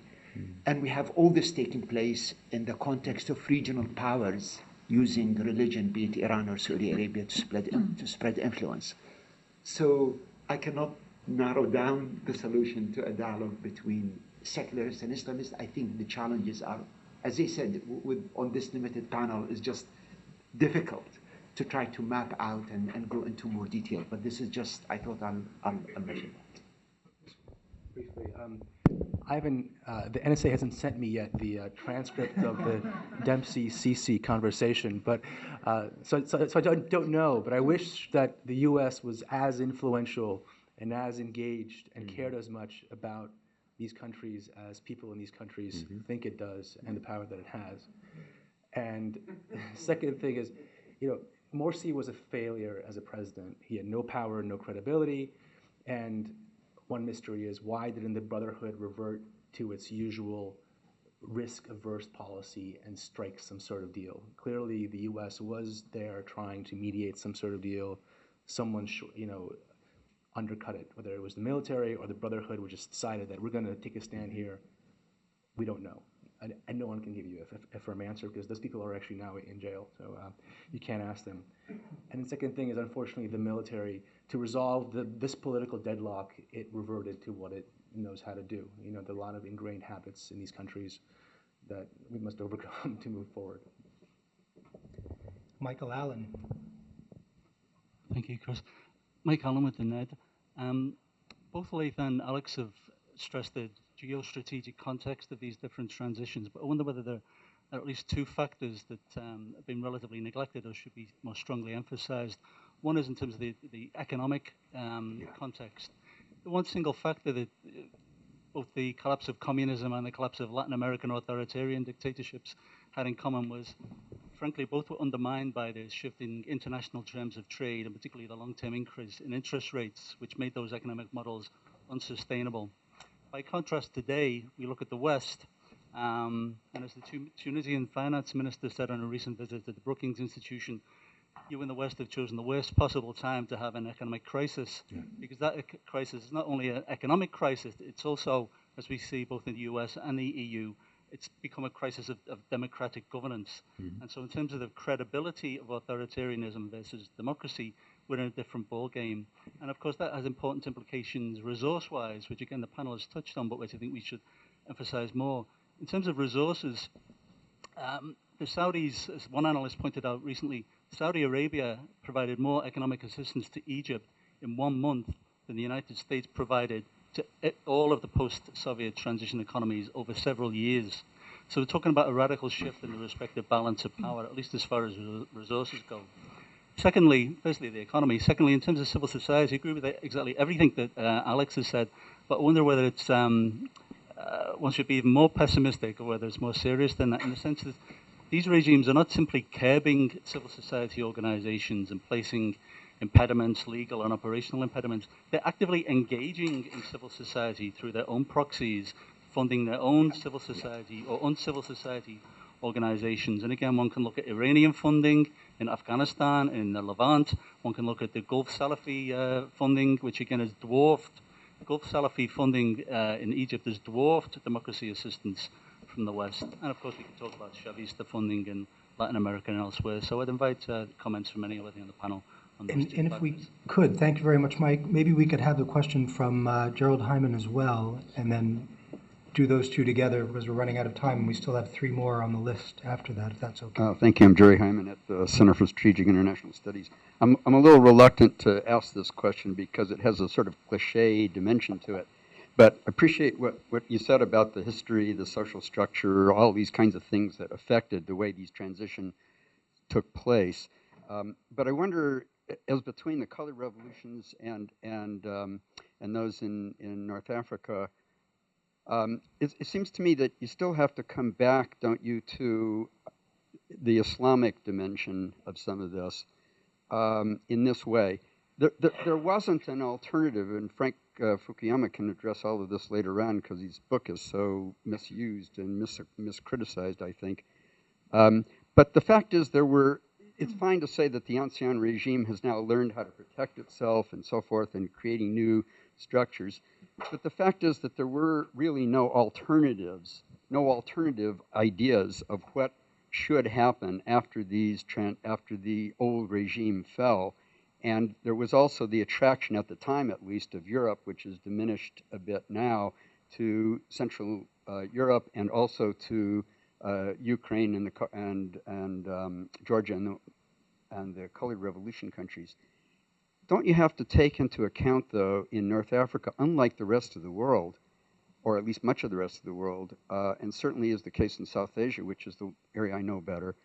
And we have all this taking place in the context of regional powers using religion, be it Iran or Saudi Arabia, to spread influence. So I cannot narrow down the solution to a dialogue between secularists and Islamists. I think the challenges are, as I said, on this limited panel, is just difficult to try to map out and go into more detail. But this is just, I thought I'll mention that. Briefly, the NSA hasn't sent me yet the transcript of the Dempsey-Sisi conversation, but so I don't know. But I wish that the U.S. was as influential and as engaged and cared as much about these countries as people in these countries think it does, and the power that it has. And second thing is, Morsi was a failure as a president. He had no power, no credibility, and one mystery is, why didn't the Brotherhood revert to its usual risk-averse policy and strike some sort of deal? Clearly, the U.S. was there trying to mediate some sort of deal. Someone, undercut it, whether it was the military or the Brotherhood, which just decided that we're going to take a stand here. We don't know. And no one can give you a firm answer, because those people are actually now in jail, so you can't ask them. And the second thing is, unfortunately, the military, to resolve this political deadlock, it reverted to what it knows how to do. There are a lot of ingrained habits in these countries that we must overcome to move forward. Michael Allen. Thank you, Chris. Mike Allen with the NED. Both Laith and Alex have stressed the geostrategic context of these different transitions, but I wonder whether there are at least two factors that have been relatively neglected or should be more strongly emphasized. One is in terms of the economic context. The one single factor that both the collapse of communism and the collapse of Latin American authoritarian dictatorships had in common was, frankly, both were undermined by the shift in international terms of trade, and particularly the long-term increase in interest rates, which made those economic models unsustainable. By contrast, today, we look at the West, and as the Tunisian finance minister said on a recent visit to the Brookings Institution, you in the West have chosen the worst possible time to have an economic crisis, because that crisis is not only an economic crisis, it's also, as we see both in the US and the EU, it's become a crisis of democratic governance. And so in terms of the credibility of authoritarianism versus democracy, we're in a different ballgame. And of course, that has important implications resource-wise, which again, the panel has touched on, but which I think we should emphasize more. In terms of resources, the Saudis, as one analyst pointed out recently, Saudi Arabia provided more economic assistance to Egypt in 1 month than the United States provided to all of the post-Soviet transition economies over several years. So we're talking about a radical shift in the respective balance of power, at least as far as resources go. Secondly, firstly, the economy. Secondly, in terms of civil society, I agree with exactly everything that Alex has said, but I wonder whether it's one should be even more pessimistic, or whether it's more serious than that, in the sense that these regimes are not simply curbing civil society organizations and placing impediments, legal and operational impediments. They're actively engaging in civil society through their own proxies, funding their own civil society or uncivil society organizations. And again, one can look at Iranian funding in Afghanistan, in the Levant. One can look at the Gulf Salafi funding, which again is dwarfed. Gulf Salafi funding in Egypt is dwarfed democracy assistance from the West. And of course, we could talk about Chavista funding in Latin America and elsewhere. So I'd invite comments from anybody on the panel. And if we could, thank you very much, Mike. Maybe we could have the question from Gerald Hyman as well, and then do those two together because we're running out of time, and we still have 3 more on the list after that, if that's okay. Thank you. I'm Jerry Hyman at the Center for Strategic International Studies. I'm a little reluctant to ask this question because it has a sort of cliche dimension to it. But I appreciate what you said about the history, the social structure, all these kinds of things that affected the way these transitions took place. But I wonder, as between the colored revolutions and those in North Africa, it seems to me that you still have to come back, don't you, to the Islamic dimension of some of this in this way. There wasn't an alternative, and Frank Fukuyama can address all of this later on because his book is so misused and miscriticized, I think. But the fact is it's fine to say that the ancien regime has now learned how to protect itself and so forth and creating new structures. But the fact is that there were really no alternative ideas of what should happen after the old regime fell. And there was also the attraction at the time, at least, of Europe, which has diminished a bit now, to Central Europe and also to Ukraine and Georgia and the colored revolution countries. Don't you have to take into account, though, in North Africa, unlike the rest of the world, or at least much of the rest of the world, and certainly is the case in South Asia, which is the area I know better,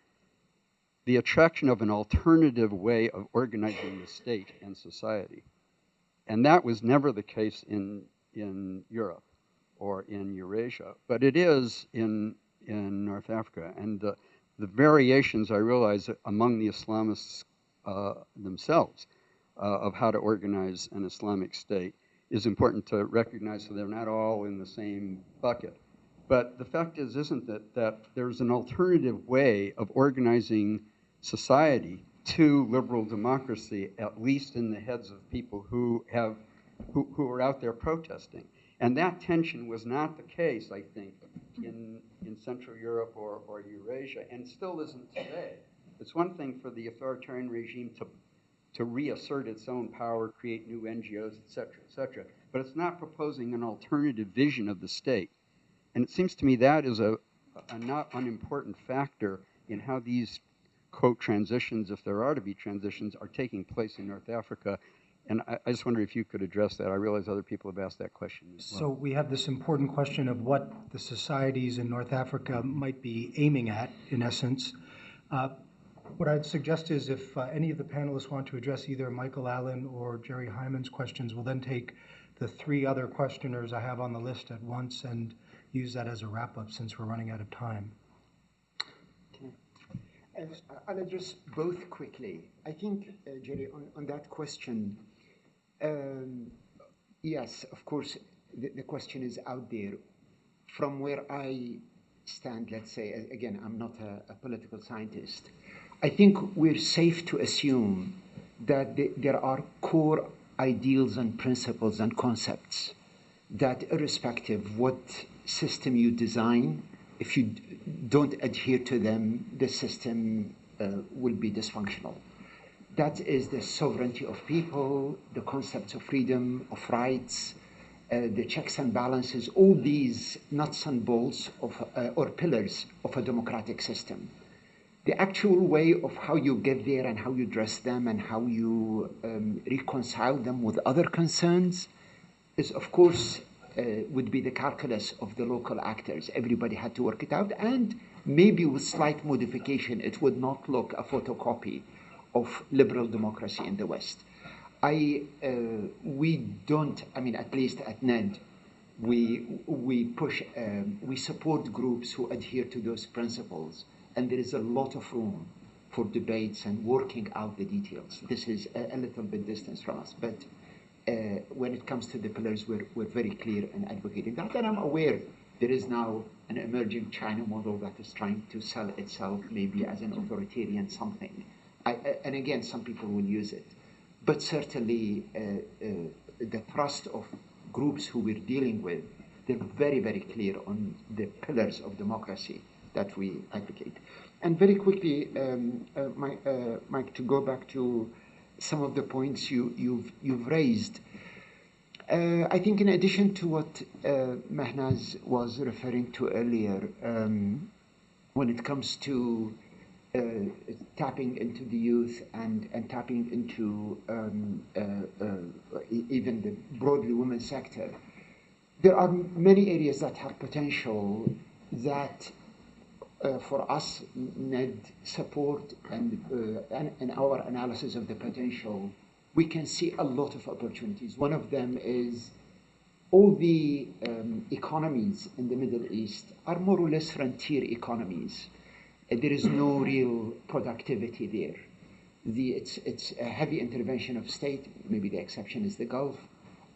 the attraction of an alternative way of organizing the state and society. And that was never the case in Europe or in Eurasia, but it is in North Africa. And the variations, I realize, among the Islamists themselves of how to organize an Islamic state is important to recognize, so they're not all in the same bucket. But the fact is, isn't that there's an alternative way of organizing society to liberal democracy, at least in the heads of people who are out there protesting. And that tension was not the case, I think, in Central Europe or Eurasia, and still isn't today. It's one thing for the authoritarian regime to reassert its own power, create new NGOs, et cetera, but it's not proposing an alternative vision of the state. And it seems to me that is a not unimportant factor in how these, quote, transitions, if there are to be transitions, are taking place in North Africa. And I just wonder if you could address that. I realize other people have asked that question as well. So we have this important question of what the societies in North Africa might be aiming at, in essence. What I'd suggest is if any of the panelists want to address either Michael Allen or Jerry Hyman's questions, we'll then take the 3 other questioners I have on the list at once and use that as a wrap-up since we're running out of time. I'll address both quickly. I think, Jerry, on that question, yes, of course, the question is out there. From where I stand, let's say, again, I'm not a political scientist, I think we're safe to assume that there are core ideals and principles and concepts that, irrespective what system you design, if you don't adhere to them, the system will be dysfunctional. That is the sovereignty of people, the concepts of freedom, of rights, the checks and balances, all these nuts and bolts or pillars of a democratic system. The actual way of how you get there and how you address them and how you reconcile them with other concerns is, of course, would be the calculus of the local actors. Everybody had to work it out, and maybe with slight modification, it would not look a photocopy of liberal democracy in the West. We don't, I mean, at least at NED, we support groups who adhere to those principles, and there is a lot of room for debates and working out the details. This is a little bit distance from us, but when it comes to the pillars, we're very clear in advocating that. And I'm aware there is now an emerging China model that is trying to sell itself maybe as an authoritarian something. And again, some people will use it. But certainly the thrust of groups who we're dealing with, they're very, very clear on the pillars of democracy that we advocate. And very quickly, Mike, to go back to some of the points you've raised. I think in addition to what Mahnaz was referring to earlier, when it comes to tapping into the youth and tapping into even the broadly women's sector, there are many areas that have potential that for us need support, and in our analysis of the potential, we can see a lot of opportunities. One of them is all the economies in the Middle East are more or less frontier economies. There is no real productivity there. It's a heavy intervention of state, maybe the exception is the Gulf,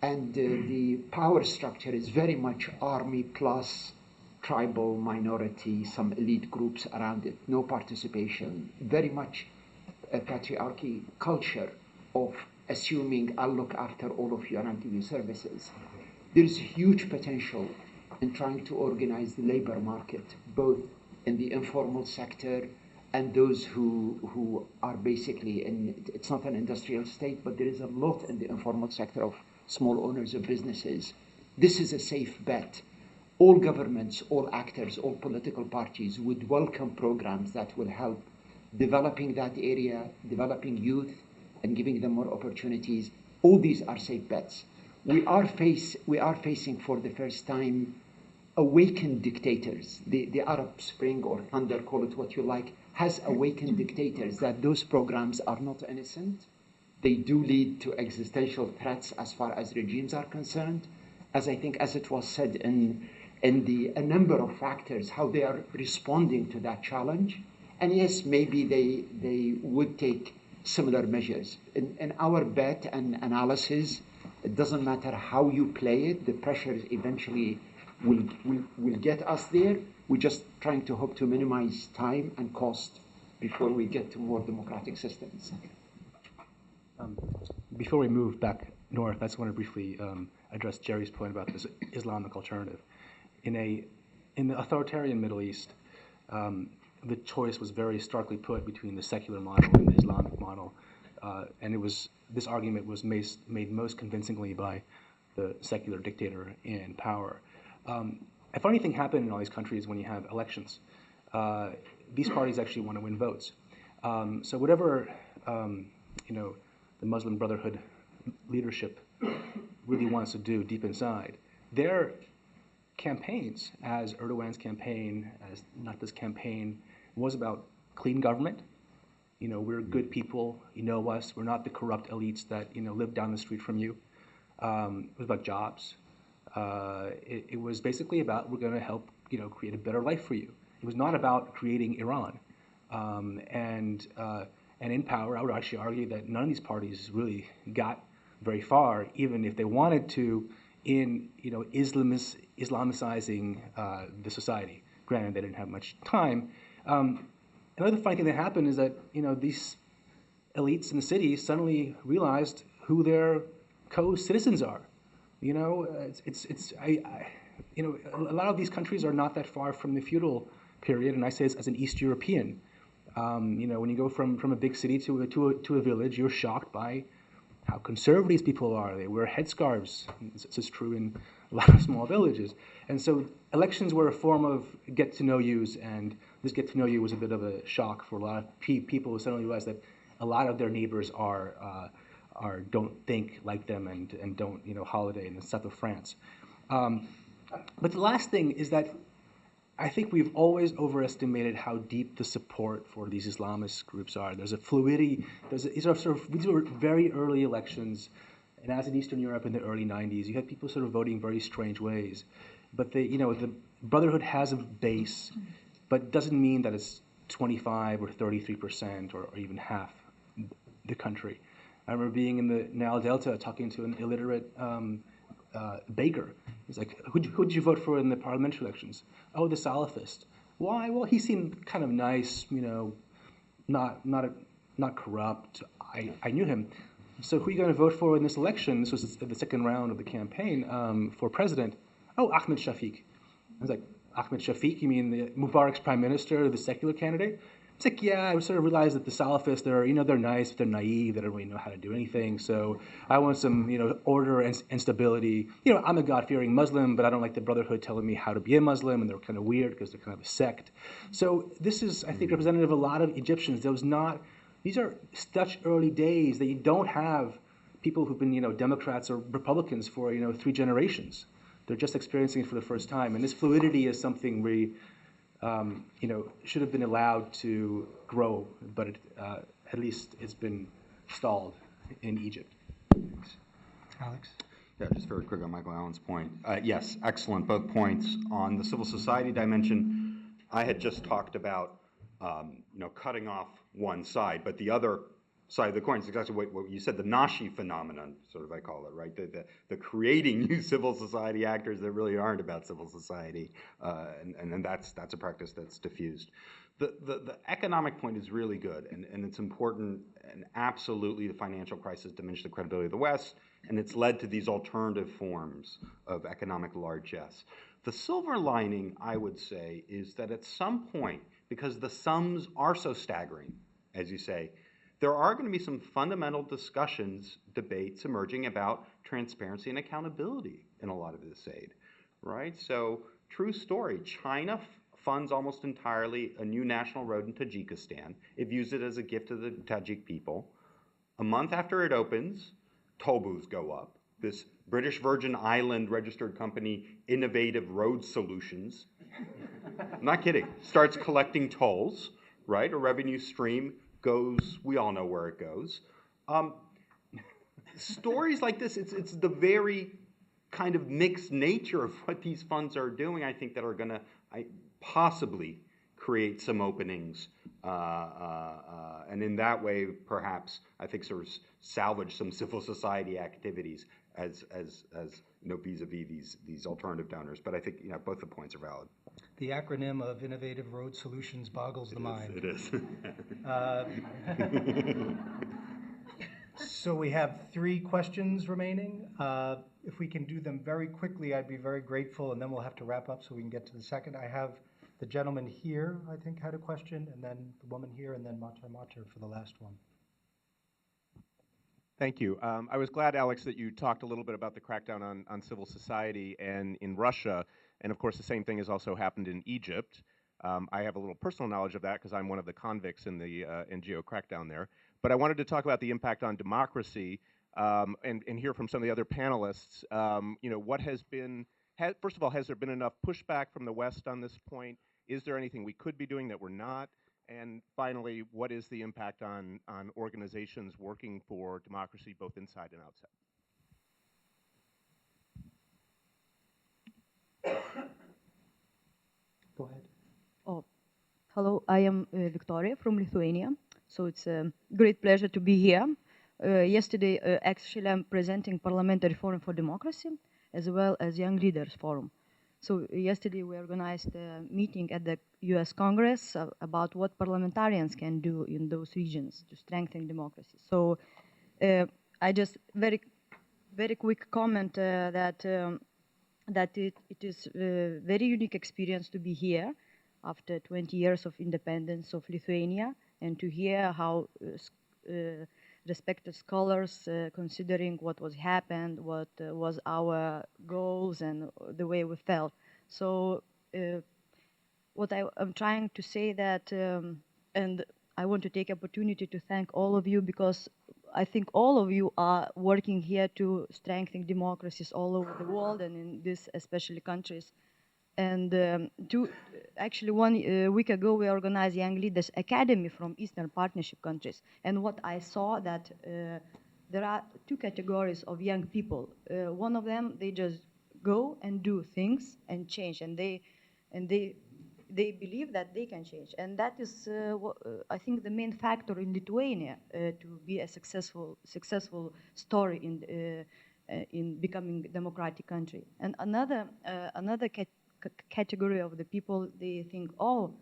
and the power structure is very much army plus tribal minority, some elite groups around it, no participation, very much a patriarchy culture of assuming I'll look after all of you and I'll give you services. There's huge potential in trying to organize the labor market, both in the informal sector and those who are basically in, it's not an industrial state, but there is a lot in the informal sector of small owners of businesses. This is a safe bet. All governments, all actors, all political parties would welcome programs that will help developing that area, developing youth, and giving them more opportunities. All these are safe bets. We are facing for the first time awakened dictators. The Arab Spring or Thunder, call it what you like, has awakened dictators that those programs are not innocent. They do lead to existential threats as far as regimes are concerned. As I think, as it was said in a number of factors, how they are responding to that challenge. And yes, maybe they would take similar measures. In our bet and analysis, it doesn't matter how you play it, the pressures eventually will get us there. We're just trying to hope to minimize time and cost before we get to more democratic systems. Before we move back north, I just want to briefly address Jerry's point about this Islamic alternative. In the authoritarian Middle East, the choice was very starkly put between the secular model and the Islamic model, and this argument was made most convincingly by the secular dictator in power. A funny thing happened in all these countries when you have elections. These parties actually want to win votes. So whatever the Muslim Brotherhood leadership really wants to do deep inside, their campaigns, as Erdogan's campaign, as Nada's campaign, was about clean government. We're good people, you know us, we're not the corrupt elites that live down the street from you. It was about jobs. It was basically about, we're going to help create a better life for you. It was not about creating Iran. And in power, I would actually argue that none of these parties really got very far, even if they wanted to, in Islamicizing the society. Granted, they didn't have much time. Another funny thing that happened is that these elites in the city suddenly realized who their co-citizens are. A lot of these countries are not that far from the feudal period, and I say this as an East European. When you go from a big city to a village, you're shocked by how conservative these people are. They wear headscarves. This is true in a lot of small villages. And so elections were a form of get-to-know-yous, and this get-to-know-you was a bit of a shock for a lot of people who suddenly realized that a lot of their neighbors don't think like them and don't holiday in the south of France. But the last thing is that I think we've always overestimated how deep the support for these Islamist groups are. There's a fluidity. These were very early elections, and as in Eastern Europe in the early 90s, you had people sort of voting very strange ways. But the Brotherhood has a base, but doesn't mean that it's 25 or 33% or even half the country. I remember being in the Nile Delta talking to an illiterate baker. He's like, who'd you vote for in the parliamentary elections? Oh, the Salafist. Why? Well, he seemed kind of nice, not corrupt. I knew him. So who are you going to vote for in this election? This was the second round of the campaign for president. Oh, Ahmed Shafiq. I was like, Ahmed Shafiq? You mean Mubarak's prime minister, the secular candidate? It's like, yeah, I sort of realized that the Salafists, they're nice, but they're naive, they don't really know how to do anything. So I want some, order and stability. I'm a God-fearing Muslim, but I don't like the Brotherhood telling me how to be a Muslim, and they're kind of weird because they're kind of a sect. So this is, I think, representative of a lot of Egyptians. These are such early days that you don't have people who've been, Democrats or Republicans for, 3 generations. They're just experiencing it for the first time. And this fluidity is something we, should have been allowed to grow, but at least it's been stalled in Egypt. Alex? Yeah, just very quick on Michael Allen's point. Yes, excellent, both points. On the civil society dimension, I had just talked about, cutting off one side, but the other side of the coin is exactly what you said, the Nashi phenomenon, sort of I call it, right? The creating new civil society actors that really aren't about civil society, and that's a practice that's diffused. The economic point is really good, and it's important, and absolutely the financial crisis diminished the credibility of the West, and it's led to these alternative forms of economic largesse. The silver lining, I would say, is that at some point, because the sums are so staggering, as you say, there are going to be some fundamental discussions, debates emerging about transparency and accountability in a lot of this aid, right? So, true story, China funds almost entirely a new national road in Tajikistan. It views it as a gift to the Tajik people. A month after it opens, toll booths go up. This British Virgin Island registered company, Innovative Road Solutions, I'm not kidding, starts collecting tolls, right? A revenue stream goes, we all know where it goes. Stories like this, it's the very kind of mixed nature of what these funds are doing, I think, that are going to possibly create some openings. And in that way, perhaps, I think, sort of salvage some civil society activities as vis-a-vis these alternative donors. But I think, both the points are valid. The acronym of Innovative Road Solutions boggles the mind. It is. So we have 3 questions remaining. If we can do them very quickly, I'd be very grateful, and then we'll have to wrap up so we can get to the second. I have the gentleman here, I think, had a question, and then the woman here, and then Mater for the last one. Thank you. I was glad, Alex, that you talked a little bit about the crackdown on civil society and in Russia. And of course, the same thing has also happened in Egypt. I have a little personal knowledge of that because I'm one of the convicts in the NGO crackdown there. But I wanted to talk about the impact on democracy and hear from some of the other panelists. What has been, first of all, has there been enough pushback from the West on this point? Is there anything we could be doing that we're not? And finally, what is the impact on organizations working for democracy both inside and outside? Go ahead. Oh, hello, I am Victoria from Lithuania. So it's a great pleasure to be here. Yesterday, actually, I'm presenting Parliamentary Forum for Democracy as well as Young Leaders Forum. So yesterday we organized a meeting at the US Congress about what parliamentarians can do in those regions to strengthen democracy. So I just very quick comment that it is a very unique experience to be here after 20 years of independence of Lithuania and to hear how respected scholars considering what was happened, what was our goals and the way we felt. So what I'm trying to say that, and I want to take opportunity to thank all of you because I think all of you are working here to strengthen democracies all over the world and in these especially countries. And actually 1 week ago, we organized Young Leaders Academy from Eastern Partnership countries. And what I saw that there are 2 categories of young people. One of them, they just go and do things and change, and they believe that they can change. And that is, I think, the main factor in Lithuania to be a successful story in becoming a democratic country. And another category of the people, they think, oh,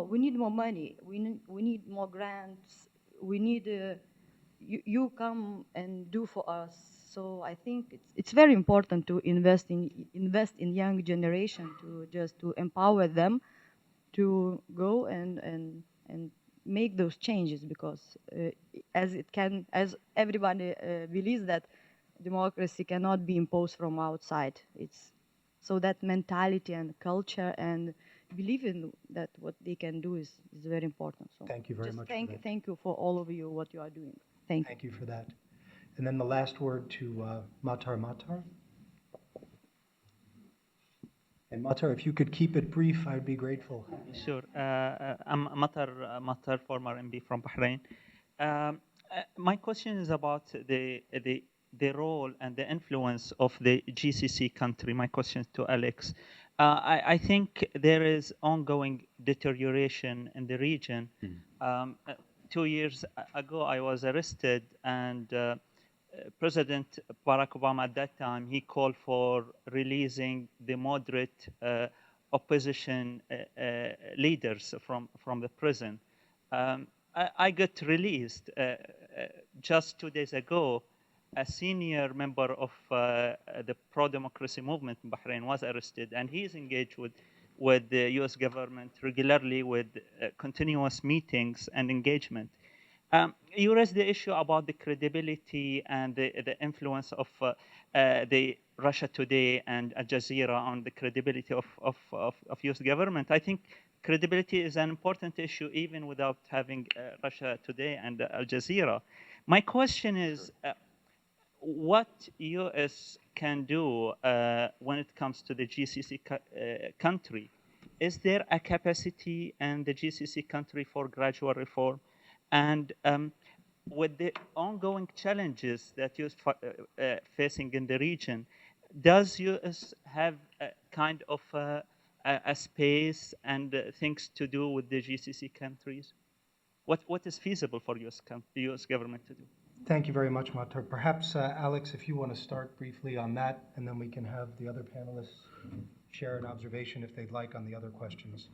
we need more money, we need more grants, we need you come and do for us. So I think it's very important to invest in young generation to empower them to go and and make those changes, because as everybody believes that democracy cannot be imposed from outside. So that mentality and culture and believing that what they can do is very important. So Thank you very much. Thank you for all of you, what you are doing. Thank you. Thank you for that. And then the last word to Matar. And Matar, if you could keep it brief, I'd be grateful. Sure. I'm Matar, former MB from Bahrain. My question is about the role and the influence of the GCC country. My question to Alex. I think there is ongoing deterioration in the region. 2 years ago, I was arrested, and President Barack Obama at that time, he called for releasing the moderate opposition leaders from the prison. I got released. Just 2 days ago, a senior member of the pro-democracy movement in Bahrain was arrested, and he is engaged with the U.S. government regularly with continuous meetings and engagement. You raised the issue about the credibility and the influence of the Russia Today and Al Jazeera on the credibility of U.S. government. I think credibility is an important issue even without having Russia Today and Al Jazeera. My question is, what U.S. can do when it comes to the GCC country? Is there a capacity in the GCC country for gradual reform? And with the ongoing challenges that you're facing in the region, does U.S. have a kind of a space and things to do with the GCC countries? What is feasible for the U.S. government to do? Thank you very much, Matar. Perhaps, Alex, if you want to start briefly on that, and then we can have the other panelists share an observation if they'd like on the other questions.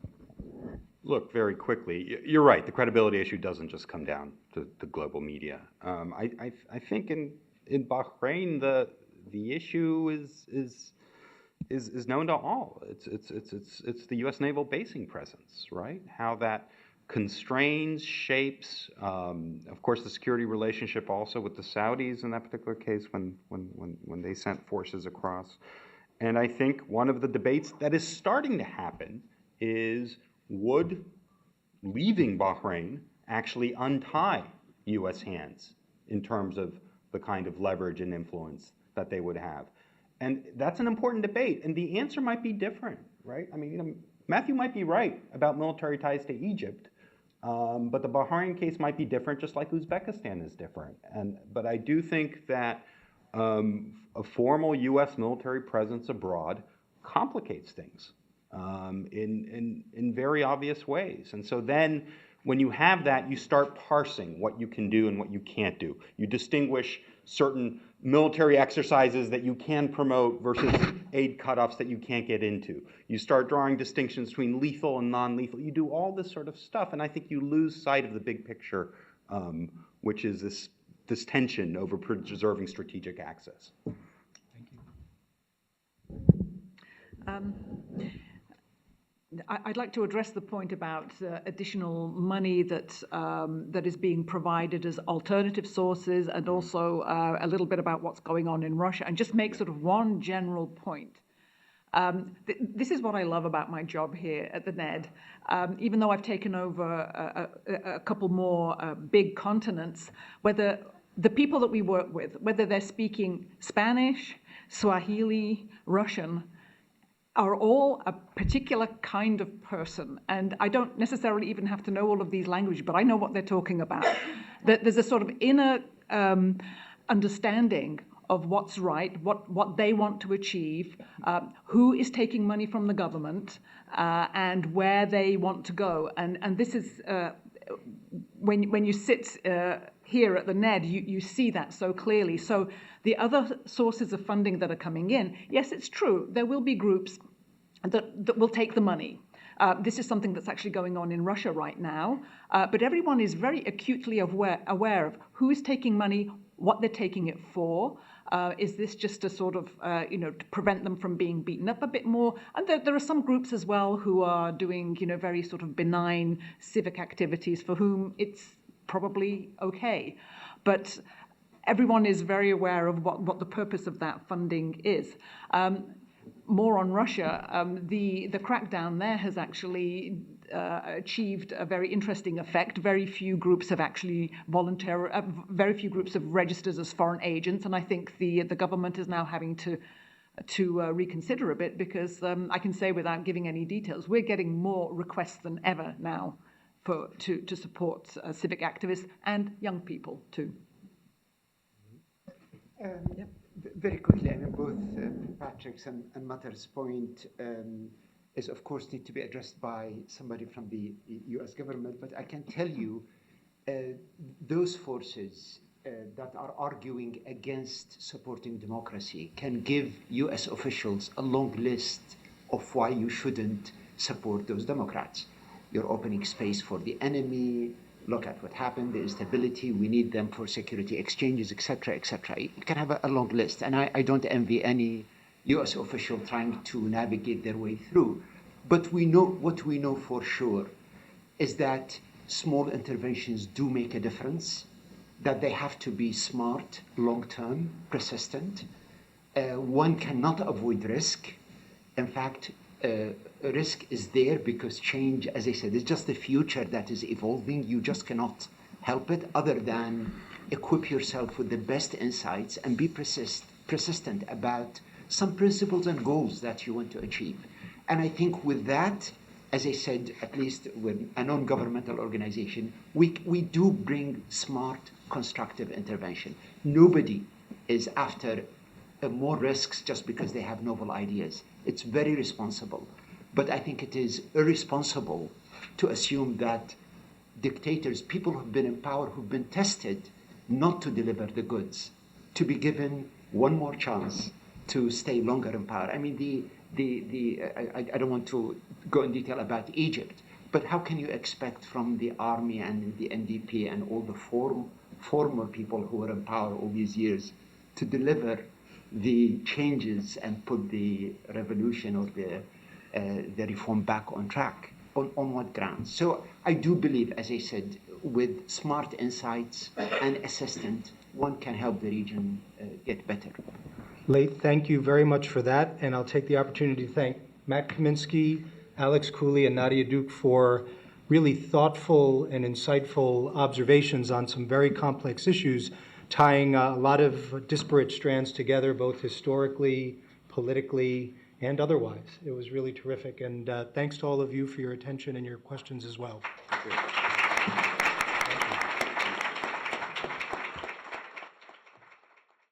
Look, very quickly, you're right. The credibility issue doesn't just come down to the global media. I think in Bahrain the issue is known to all. It's the U.S. naval basing presence, right? How that constrains, shapes, of course, the security relationship also with the Saudis in that particular case when they sent forces across. And I think one of the debates that is starting to happen is, would leaving Bahrain actually untie U.S. hands in terms of the kind of leverage and influence that they would have? And that's an important debate, and the answer might be different, right? I mean, Matthew might be right about military ties to Egypt, but the Bahrain case might be different, just like Uzbekistan is different. But I do think that a formal U.S. military presence abroad complicates things in very obvious ways. And so then when you have that, you start parsing what you can do and what you can't do. You distinguish certain military exercises that you can promote versus aid cutoffs that you can't get into. You start drawing distinctions between lethal and non-lethal. You do all this sort of stuff, and I think you lose sight of the big picture, which is this tension over preserving strategic access. Thank you. I'd like to address the point about additional money that is being provided as alternative sources, and also a little bit about what's going on in Russia, and just make sort of one general point. This is what I love about my job here at the NED. Even though I've taken over a couple more big continents, whether the people that we work with, whether they're speaking Spanish, Swahili, Russian, are all a particular kind of person. And I don't necessarily even have to know all of these languages, but I know what they're talking about. There's a sort of inner understanding of what's right, what they want to achieve, who is taking money from the government, and where they want to go. And this is, when you sit here at the NED, you see that so clearly. So the other sources of funding that are coming in, yes, it's true, there will be groups that will take the money. This is something that's actually going on in Russia right now, but everyone is very acutely aware of who is taking money, what they're taking it for. Is this just to sort of, to prevent them from being beaten up a bit more? And there are some groups as well who are doing, very sort of benign civic activities for whom it's probably okay. But everyone is very aware of what the purpose of that funding is. More on Russia, the crackdown there has actually achieved a very interesting effect. Very few groups have actually very few groups have registered as foreign agents, and I think the government is now having to reconsider a bit, because I can say, without giving any details, we're getting more requests than ever now to support civic activists and young people too. Very quickly, I mean, both Patrick's and Matter's point is, of course, need to be addressed by somebody from the U.S. government. But I can tell you, those forces that are arguing against supporting democracy can give U.S. officials a long list of why you shouldn't support those Democrats. You're opening space for the enemy. Look at what happened, the instability, we need them for security exchanges, etc., etc. You can have a long list, and I don't envy any U.S. official trying to navigate their way through. But what we know for sure is that small interventions do make a difference, that they have to be smart, long-term, persistent. One cannot avoid risk. In fact, risk is there because change, as I said, is just the future that is evolving. You just cannot help it other than equip yourself with the best insights and be persistent about some principles and goals that you want to achieve. And I think with that, as I said, at least with a non-governmental organization, we do bring smart, constructive intervention. Nobody is after more risks just because they have novel ideas. It's very responsible. But I think it is irresponsible to assume that dictators, people who've been in power, who've been tested not to deliver the goods, to be given one more chance to stay longer in power. I mean, I don't want to go in detail about Egypt, but how can you expect from the army and the NDP and all the former people who were in power all these years to deliver the changes and put the revolution or the reform back on track? On what grounds? So I do believe, as I said, with smart insights and assistance, one can help the region get better. Laith, thank you very much for that, and I'll take the opportunity to thank Matt Kamiski, Alex Cooley, and Nadia Diuk for really thoughtful and insightful observations on some very complex issues, tying a lot of disparate strands together, both historically, politically, and otherwise. It was really terrific, and thanks to all of you for your attention and your questions as well. Thank you.